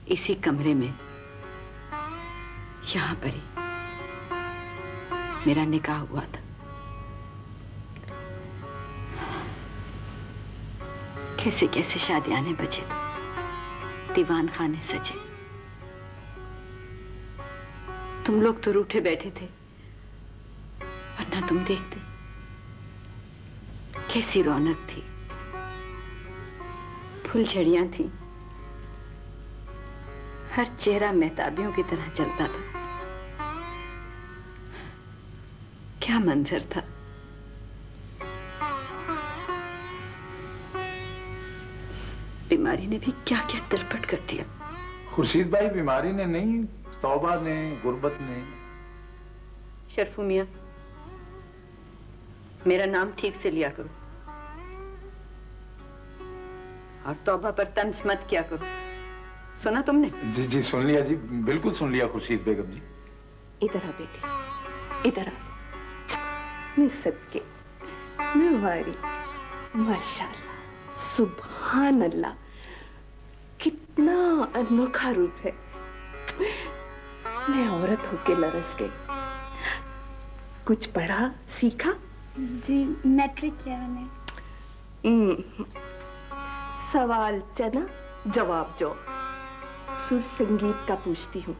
इसी कमरे में, यहां पर ही मेरा निकाह हुआ था। कैसे कैसे शादियाने बचे, दीवान खाने सजे। तुम लोग तो रूठे बैठे थे, वरना तुम देखते कैसी रौनक थी। फुलझड़ियां थी, हर चेहरा मेहताबियों की तरह चलता था। क्या मंजर था। बीमारी ने भी क्या क्या तिरपट कर दिया। खुर्शीद भाई, बीमारी ने नहीं, तौबा ने, गुर्बत ने। शरफू मियां, मेरा नाम ठीक से लिया करो और तौबा पर तंज मत किया करो। सुना तुमने? जी जी सुन लिया जी, बिल्कुल सुन लिया खुर्शीद बेगम जी। इधर आ बेटी, इधर आ। मैं सदके, मैं वारी, माशाल्लाह, सुभान अल्लाह, कितना अनोखा रूप है। मैं औरत होके लरस गई। कुछ पढ़ा सीखा? जी मैट्रिक किया मैंने। सवाल चना जवाब जो, सुर संगीत का पूछती हूँ।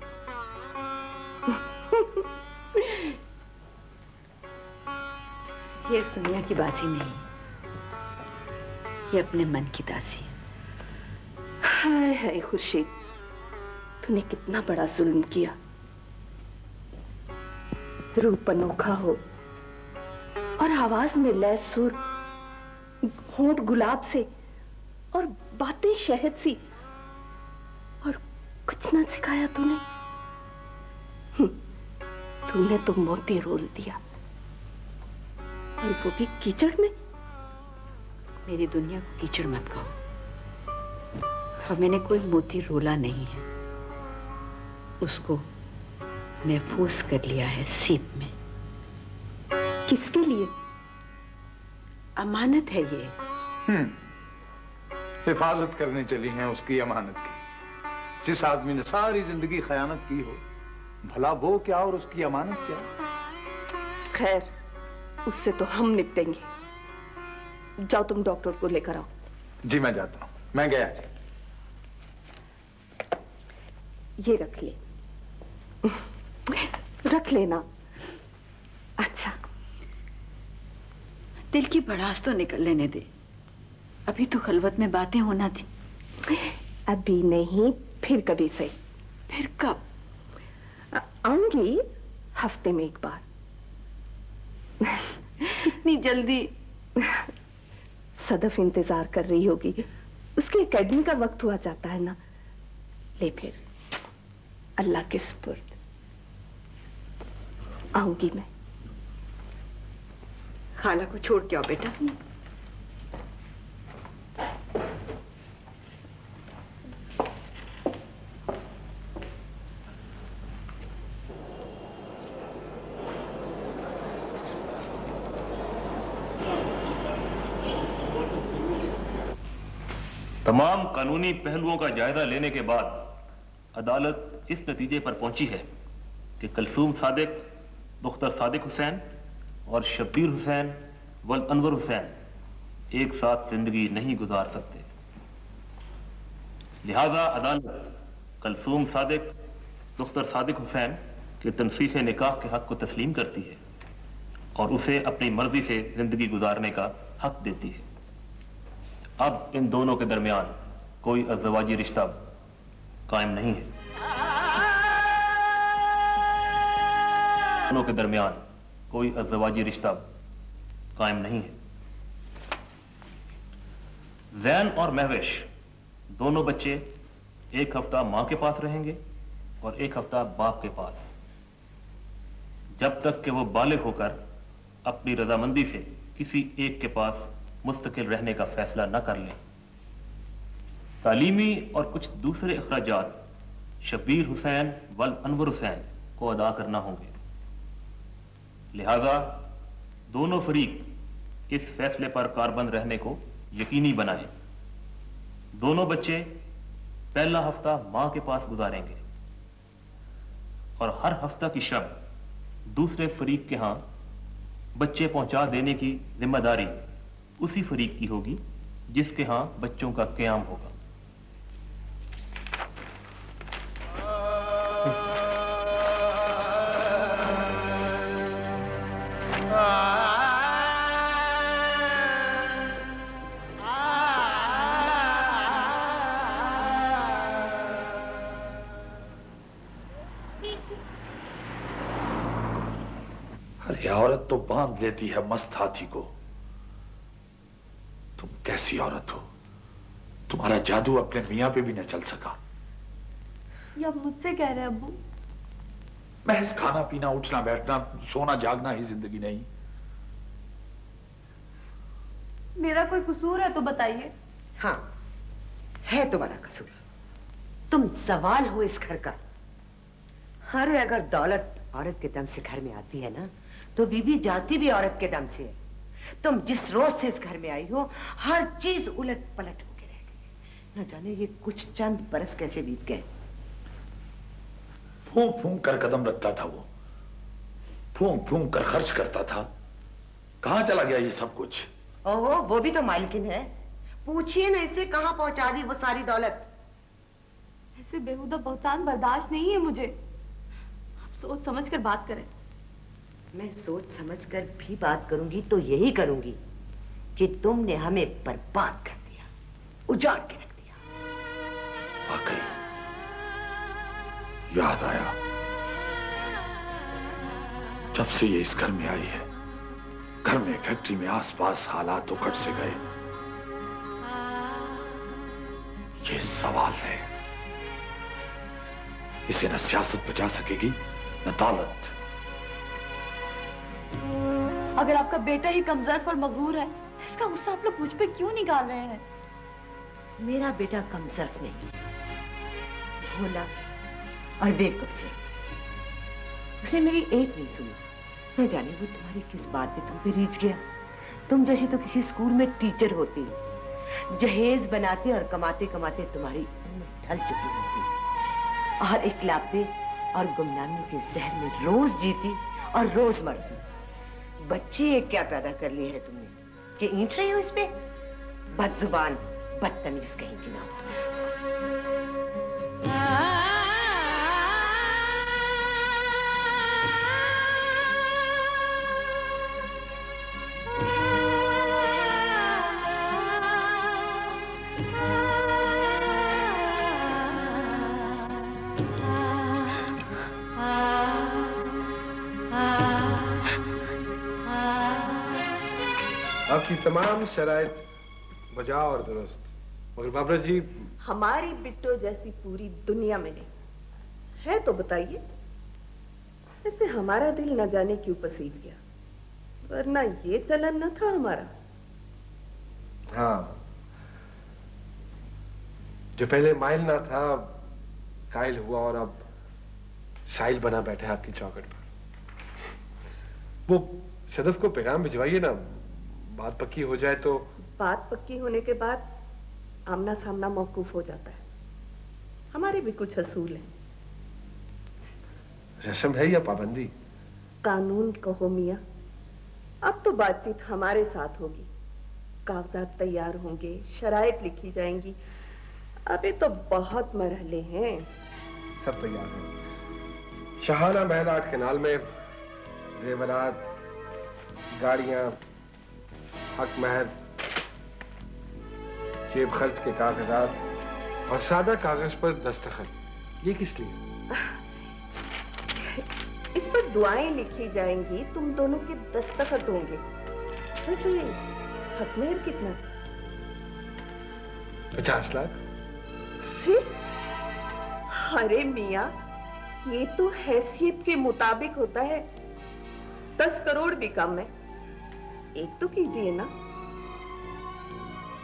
ये इस दुनिया की बाजी नहीं, ये अपने मन की दासी है। हाय हाय खुर्शीद, तूने कितना बड़ा जुल्म किया। रूप अनोखा हो और आवाज में लय सुर, होंठ गुलाब से और बातें शहद सी, और कुछ ना सिखाया तूने। तूने तो मोती रोल दिया, और वो भी कीचड़ में। मेरी दुनिया को कीचड़ मत कहो, और मैंने कोई मोती रोला नहीं है, उसको महफूज कर लिया है सीप में। किसके लिए? अमानत है ये। हिफाजत करने चली हैं उसकी अमानत की। जिस आदमी ने सारी जिंदगी खयानत की हो, भला वो क्या और उसकी अमानत क्या? खैर, उससे तो हम निपटेंगे। जाओ तुम डॉक्टर को लेकर आओ। जी मैं जाता हूं, मैं गया जी। ये रख ले, रख लेना। अच्छा, दिल की भड़ास तो निकल लेने दे, अभी तो खलवत में बातें होना थी। अभी नहीं, फिर कभी सही। फिर कब? आऊंगी हफ्ते में एक बार। इतनी जल्दी? सदफ इंतजार कर रही होगी, उसके एकेडमी का वक्त हुआ जाता है ना। ले फिर, अल्लाह के सुपुर्द। आऊंगी मैं। खाला को छोड़ के आओ बेटा। तमाम कानूनी पहलुओं का जायजा लेने के बाद अदालत इस नतीजे पर पहुंची है कि कलसूम सादिक, मुख्तर सादिक हुसैन और शब्बीर हुसैन वल अनवर हुसैन एक साथ जिंदगी नहीं गुजार सकते। लिहाजा अदालत कलसूम सादिक, मुख्तर सादिक हुसैन के तनसीख निकाह के हक को तस्लीम करती है और उसे अपनी मर्जी से जिंदगी गुजारने का हक देती है। अब इन दोनों के दरमियान कोई अज़वाजी रिश्ता कायम नहीं है। दोनों के दरमियान कोई अज़वाजी रिश्ता कायम नहीं है। जैन और महविश दोनों बच्चे एक हफ्ता मां के पास रहेंगे और एक हफ्ता बाप के पास, जब तक कि वो बालिग होकर अपनी रजामंदी से किसी एक के पास मुस्तकिल रहने का फैसला न कर लें। तालीमी और कुछ दूसरे अखराजात शब्बीर हुसैन वल अनवर हुसैन को अदा करना होंगे। लिहाजा दोनों फरीक इस फैसले पर कारबंद रहने को यकीनी बनाएं। दोनों बच्चे पहला हफ्ता मां के पास गुजारेंगे और हर हफ्ता की शब दूसरे फरीक के यहां बच्चे पहुंचा देने की जिम्मेदारी उसी फरीक की होगी जिसके यहां बच्चों का क़याम होगा। अरे औरत तो बांध लेती है मस्त हाथी को। तुम कैसी औरत हो तुम्हारा जादू अपने मियां पे भी न चल सका। ये आप मुझसे कह रहे हैं अब्बू? महज खाना पीना, उठना बैठना, सोना जागना ही जिंदगी नहीं। मेरा कोई कसूर है तो बताइए। हाँ, है तुम्हारा कसूर। तुम सवाल हो इस घर का। अरे अगर दौलत औरत के दम से घर में आती है ना, तो बीबी जाती भी औरत के दम से है। तुम जिस रोज से इस घर में आई हो, हर चीज उलट पलट होके रह गई। न जाने ये कुछ चंद बरस कैसे बीत गए। फूंक फूंक कर कदम रखता था वो, फूंक फूंक कर खर्च करता था। कहां चला गया ये सब कुछ? ओहो, वो भी तो मालकिन है। पूछिए ना इसे, कहां पहुंचा दी वो सारी दौलत। ऐसे बेहुदा बहुतान बर्दाश्त नहीं है मुझे। आप सोच समझ कर बात करें। मैं सोच समझ कर भी बात करूंगी तो यही करूंगी कि तुमने हमें बर्बाद कर दिया, उजाड़ के रख दिया। वाकई याद आया, जब से ये इस घर में आई है, घर में, फैक्ट्री में, आसपास हालात उखड़ से गए। ये सवाल है, इसे न सियासत बचा सकेगी न दौलत। अगर आपका बेटा ही कमजोर और मगरूर है तो इसका गुस्सा आप लोग मुझ पे क्यों निकाल रहे हैं? मेरा बेटा कमजोर नहीं, भोला और बेवकूफ से। उसने मेरी एक नहीं सुनी। न जाने वो तुम्हारी किस बात पे तुम पे रीझ गया। तुम जैसी तो किसी स्कूल में टीचर होती, जहेज बनाते और कमाते कमाते तुम्हारी उम्र ढल चुकी होती, और इकलापे और गुमनामी के जहर में रोज जीती और रोज मरती। बच्ची एक क्या पैदा कर ली है तुमने कि ईंट रही हो इस पे? बदजुबान, बदतमीज कहीं की ना हो। आपकी तमाम शराइत बजा और दुरुस्त, मगर बाबरा जी हमारी बिट्टो जैसी पूरी दुनिया में नहीं है। तो बताइए, ऐसे हमारा दिल न जाने क्यों पसीज गया, वरना ये चलन न था हमारा। हाँ, जो पहले माइल ना था कायल हुआ और अब साइल बना बैठे आपकी चौखट पर। वो सदफ को पैगाम भिजवाइए ना, बात पक्की हो जाए तो। बात पक्की होने के बाद आमना सामना मौकूफ हो जाता है। हमारे भी कुछ असूल हैं। रस्म है या पाबंदी? कानून कहो मियां। अब तो बातचीत हमारे साथ होगी, कागजात तैयार होंगे, शराइत लिखी जाएंगी। अभी तो बहुत मरहले हैं। सब तैयार है। शाहाना महल 8 कैनाल में, जेवरात, गाड़ियां, हक महर, जेब खर्च के कागजात और सादा कागज पर दस्तखत। ये किस लिए? इस पर दुआएं लिखी जाएंगी, तुम दोनों के दस्तखत होंगे। वैसे हक महर कितना? 50 लाख। सिर्फ? अरे मियां, ये तो हैसियत के मुताबिक होता है। 10 करोड़ भी कम है। एक तो कीजिए ना।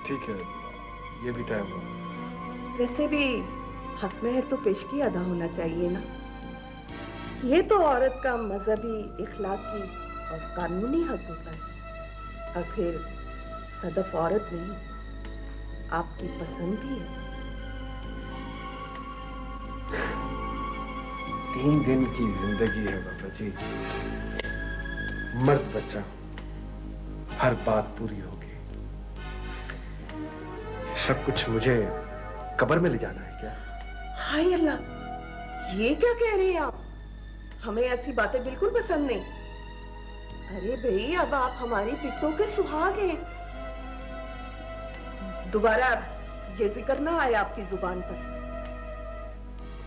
ठीक है, ये भी तय हुआ। वैसे भी हक महर तो पेशगी अदा होना चाहिए ना। ये तो औरत का मजहबी, इखलाकी और कानूनी हक होता है। और फिर सदफ औरत नहीं, आपकी पसंद भी है। 3 दिन की जिंदगी है बाबा जी। मर्द बच्चा, हर बात पूरी होगी। सब कुछ मुझे कब्र में ले जाना है क्या? हाय अल्लाह, ये क्या कह रहे हैं आप? हमें ऐसी बातें बिल्कुल पसंद नहीं। अरे भाई, अब आप हमारी बिट्टो के सुहाग हैं। दोबारा ये जिक्र ना आए आपकी जुबान पर।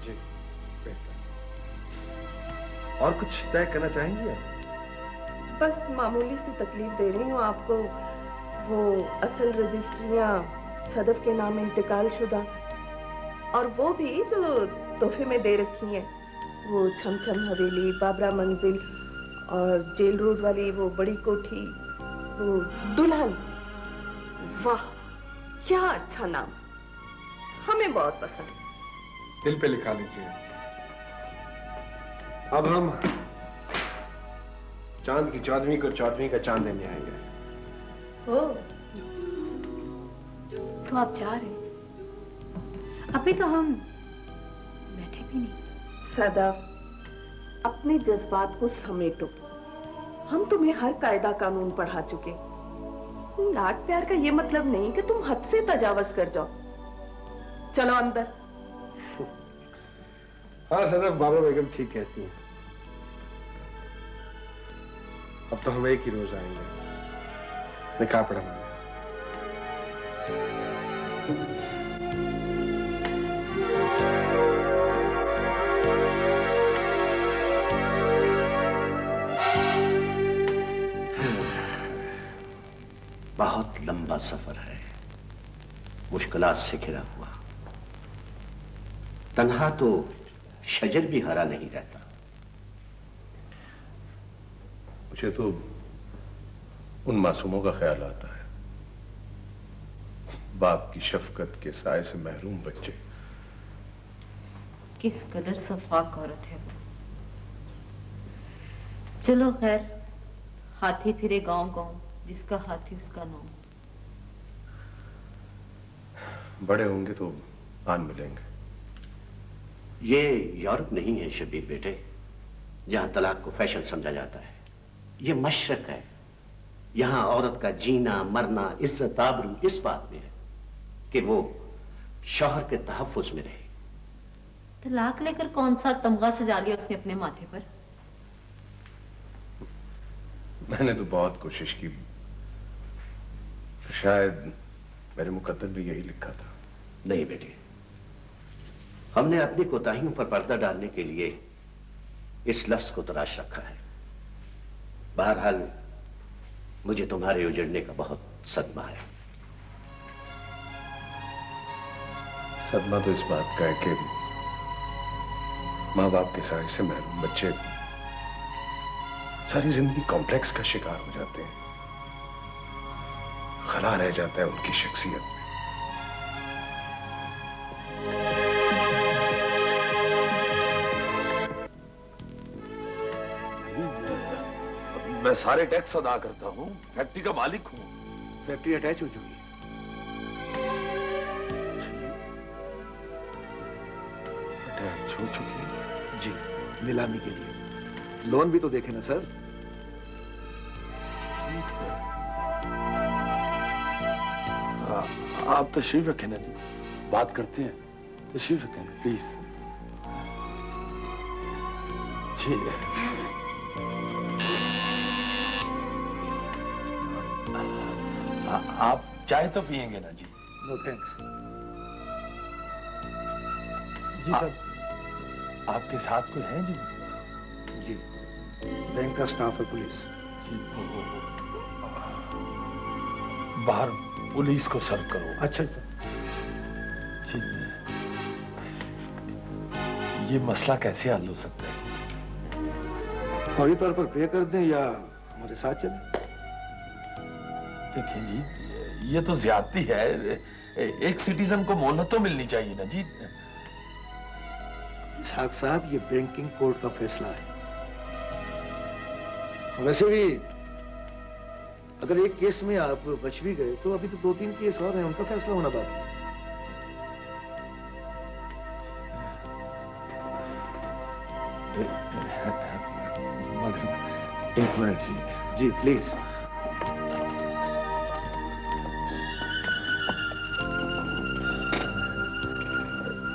जी, बेहतर। और कुछ तय करना चाहेंगी आप? बस मामूली सी तकलीफ दे रही हूँ आपको। वो असल रजिस्ट्रियां सदफ के नाम इंतकाल शुदा, और वो भी जो तोहफे में दे रखी हैं, वो छमछम हवेली, बाबरा मंजिल और जेल रोड वाली वो बड़ी कोठी, वो दुल्हन। वाह क्या अच्छा नाम, हमें बहुत पसंद। दिल पे लिखा लीजिए। अब हम चांद की 14वीं को 14वीं का चांद लेने आएंगे। ओ, तो आप जा रहे हैं? अभी तो हम बैठे भी नहीं। सदफ, अपने जज्बात को समेटो। हम तुम्हें हर कायदा कानून पढ़ा चुके। लाड प्यार का ये मतलब नहीं कि तुम हद से तजावज कर जाओ। चलो अंदर। हाँ सदफ, बाबा बेगम ठीक कहती हैं। अब तो हम एक ही रोज आएंगे निकाह पढ़ाने। बहुत लंबा सफर है, मुश्किलात से घिरा हुआ। तन्हा तो शजर भी हरा नहीं रहता। मुझे तो उन मासूमों का ख्याल आता है, बाप की शफकत के साए से महरूम बच्चे। किस कदर सफाक औरत है वो। चलो खैर, हाथी फिरे गांव गांव, जिसका हाथी उसका नाम। बड़े होंगे तो आन मिलेंगे। ये यूरोप नहीं है शबीर बेटे, जहां तलाक को फैशन समझा जाता है। ये मशरक है। यहां औरत का जीना मरना, इज्जत आबरू इस बात में है कि वो शौहर के तहफ्फुज में रहे। तलाक लेकर कौन सा तमगा सजा लिया उसने अपने माथे पर? मैंने तो बहुत कोशिश की, शायद मेरे मुकद्दर में यही लिखा था। नहीं बेटे, हमने अपनी कोताहियों पर पर्दा डालने के लिए इस लफ्ज को तराश रखा है। बहरहाल मुझे तुम्हारे उजड़ने का बहुत सदमा है। सदमा तो इस बात का है कि माँ बाप के साए से महरूम बच्चे सारी जिंदगी कॉम्प्लेक्स का शिकार हो जाते हैं। खला रह जाता है उनकी शख्सियत में। मैं सारे टैक्स अदा करता हूँ, फैक्ट्री का मालिक हूँ। फैक्ट्री अटैच हो चुकी है। अटैच हो चुकी है जी, नीलामी के लिए। लोन भी तो देखे ना सर। आप तशरीफ रखें ना जी, बात करते हैं। तशरीफ रखें प्लीज। जी आप चाय तो पियेंगे ना जी? No thanks. जी सर। आपके साथ कोई है जी? जी, बैंक का स्टाफ है, पुलिस। बाहर पुलिस को सर्व करो। अच्छा सर। ठीक है। ये मसला कैसे हल हो सकता है? फौरी तौर पर पे कर दें या हमारे साथ चलें? देखिए जी, ये तो ज्यादती है। एक सिटीजन को मोहलत तो मिलनी चाहिए ना जी। इसहाक साहब, ये बैंकिंग कोर्ट का फैसला है। वैसे भी अगर एक केस में आप बच भी गए तो अभी तो 2-3 केस और हैं, उनका फैसला होना बाकी है। एक मिनट जी। जी प्लीज।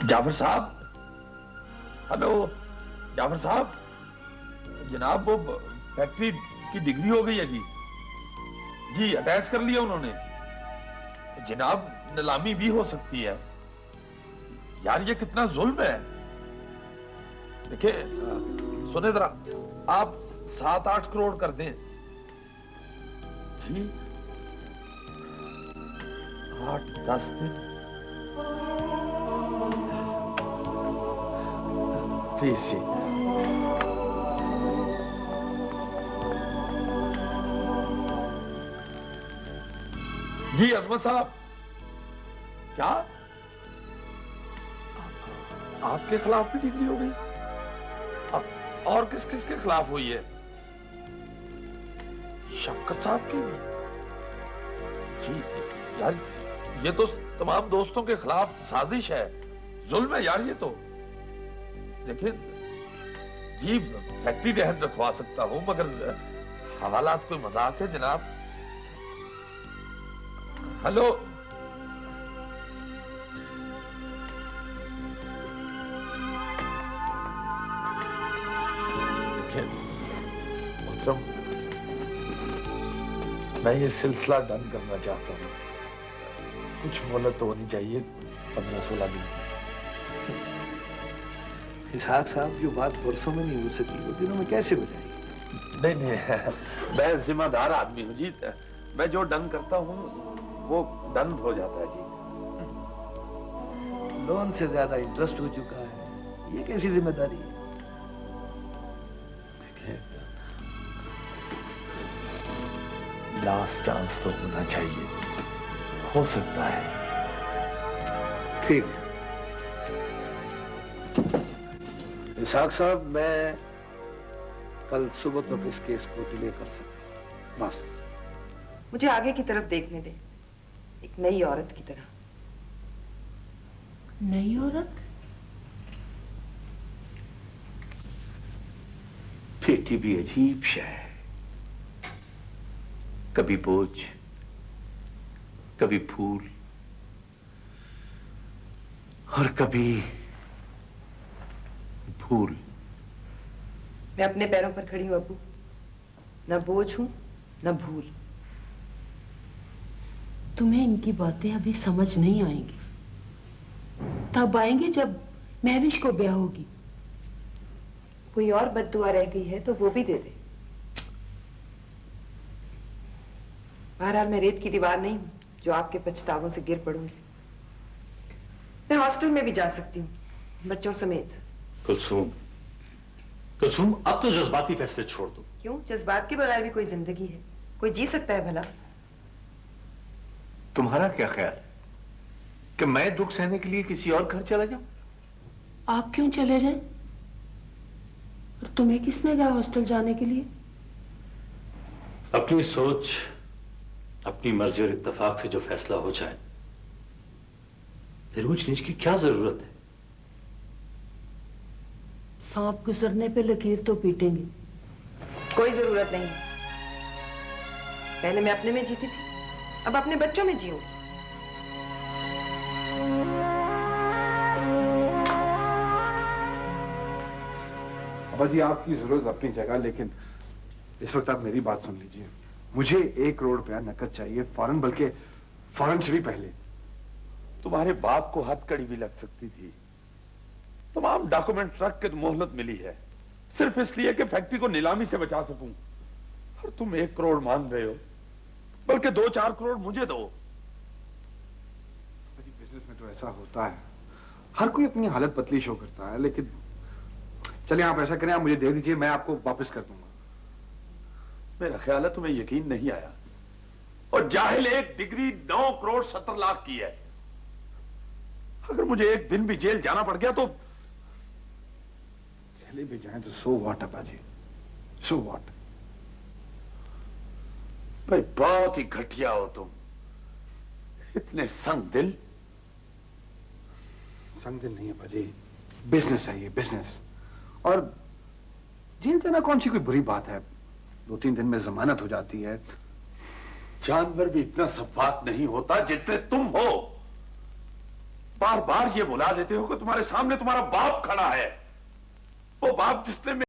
जाफर साहब, हेलो जाफर साहब, जनाब वो फैक्ट्री की डिग्री हो गई है जी। जी अटैच कर लिया उन्होंने। जनाब नीलामी भी हो सकती है। यार ये कितना जुल्म है। देखिए सुने जरा, आप 7-8 करोड़ कर दें जी। 8-10 दिन? प्लीज जी अजमत साहब, क्या आपके खिलाफ भी डिग्री हो गई? और किस किस के खिलाफ हुई है? शफकत साहब की? जी यार, ये तो तमाम दोस्तों के खिलाफ साजिश है, जुल्म है यार ये तो। देखिए जी, फैक्ट्री रहन रखवा सकता हूं, मगर हवालात कोई मजाक है जनाब। हेलो, मोहतरम, मैं ये सिलसिला डन करना चाहता हूँ। कुछ मोहलत तो होनी चाहिए, 15-16 दिन की। इसहाक साहब, जो बात परसों में नहीं हो सकी वो दिनों में कैसे हो जाएगी? नहीं नहीं, मैं जिम्मेदार आदमी हूँ जी। मैं जो डन करता हूँ वो डन हो जाता है जी। लोन से ज्यादा इंटरेस्ट हो चुका है, ये कैसी जिम्मेदारी है? लास्ट चांस तो होना चाहिए, हो सकता है। ठीक। इसहाक साहब, मैं कल सुबह तक इस केस को डिले कर सकता हूं, बस। मुझे आगे की तरफ देखने दे, एक नई औरत की तरह। नई औरत? बेटी भी अजीब शय है, कभी बोझ, कभी फूल, और कभी भूल। मैं अपने पैरों पर खड़ी हूं अब्बू, न बोझ हूं न भूल। तुम्हें इनकी बातें अभी समझ नहीं आएंगी, तब आएंगे जब महविश को ब्याह होगी। कोई और बद्दुआ रह गई है तो वो भी दे दे। बहरहाल मैं रेत की दीवार नहीं हूं जो आपके पछतावों से गिर पड़ूंगी। मैं हॉस्टल में भी जा सकती हूँ, बच्चों समेत। कुलसूम, कुलसूम, अब तो जज्बाती फैसले छोड़ दो। क्यों? जज्बात के बगैर भी कोई जिंदगी है, कोई जी सकता है भला। तुम्हारा क्या ख्याल कि मैं दुख सहने के लिए किसी और घर चला जाऊं? आप क्यों चले जाएं? और तुम्हें किसने कहा हॉस्टल जाने के लिए? अपनी सोच, अपनी मर्जी और इत्तेफाक से जो फैसला हो जाए, फिर ऊंच नीच की क्या जरूरत है? सांप गुजरने पे लकीर तो पीटेंगे। कोई जरूरत नहीं। पहले मैं अपने में जीती थी, अब अपने बच्चों में जीऊंगी। अब्बा जी, आपकी जरूरत अपनी जगह, लेकिन इस वक्त आप मेरी बात सुन लीजिए। मुझे 1 करोड़ रुपया नकद चाहिए, फौरन, बल्कि फौरन से भी पहले। तुम्हारे बाप को हथकड़ी भी लग सकती थी। तमाम डॉक्यूमेंट रख के मोहलत मिली है, सिर्फ इसलिए कि फैक्ट्री को नीलामी से बचा सकूं। और तुम 1 करोड़ मांग रहे हो, बल्कि 2-4 करोड़ मुझे दो। बिजनेस में तो ऐसा होता है, हर कोई अपनी हालत पतली शो करता है। लेकिन चलिए, आप ऐसा करें, आप मुझे दे दीजिए, मैं आपको वापस कर दूंगा। मेरा ख्याल है तुम्हें यकीन नहीं आया। और जाहिल एक डिग्री 9 करोड़ 70 लाख की है। अगर मुझे एक दिन भी जेल जाना पड़ गया तो चले भी जाएं तो सो व्हाट अब्बा जी, सो व्हाट। भाई बहुत ही घटिया हो तुम, इतने संग दिल। संग दिल नहीं है अब्बा जी, बिजनेस है ये, बिजनेस। और जेल जाना कौन सी कोई बुरी बात है, 2-3 दिन में जमानत हो जाती है। जानवर भी इतना सफाक नहीं होता जितने तुम हो। बार बार ये बुला देते हो कि तुम्हारे सामने तुम्हारा बाप खड़ा है, वो बाप जिसने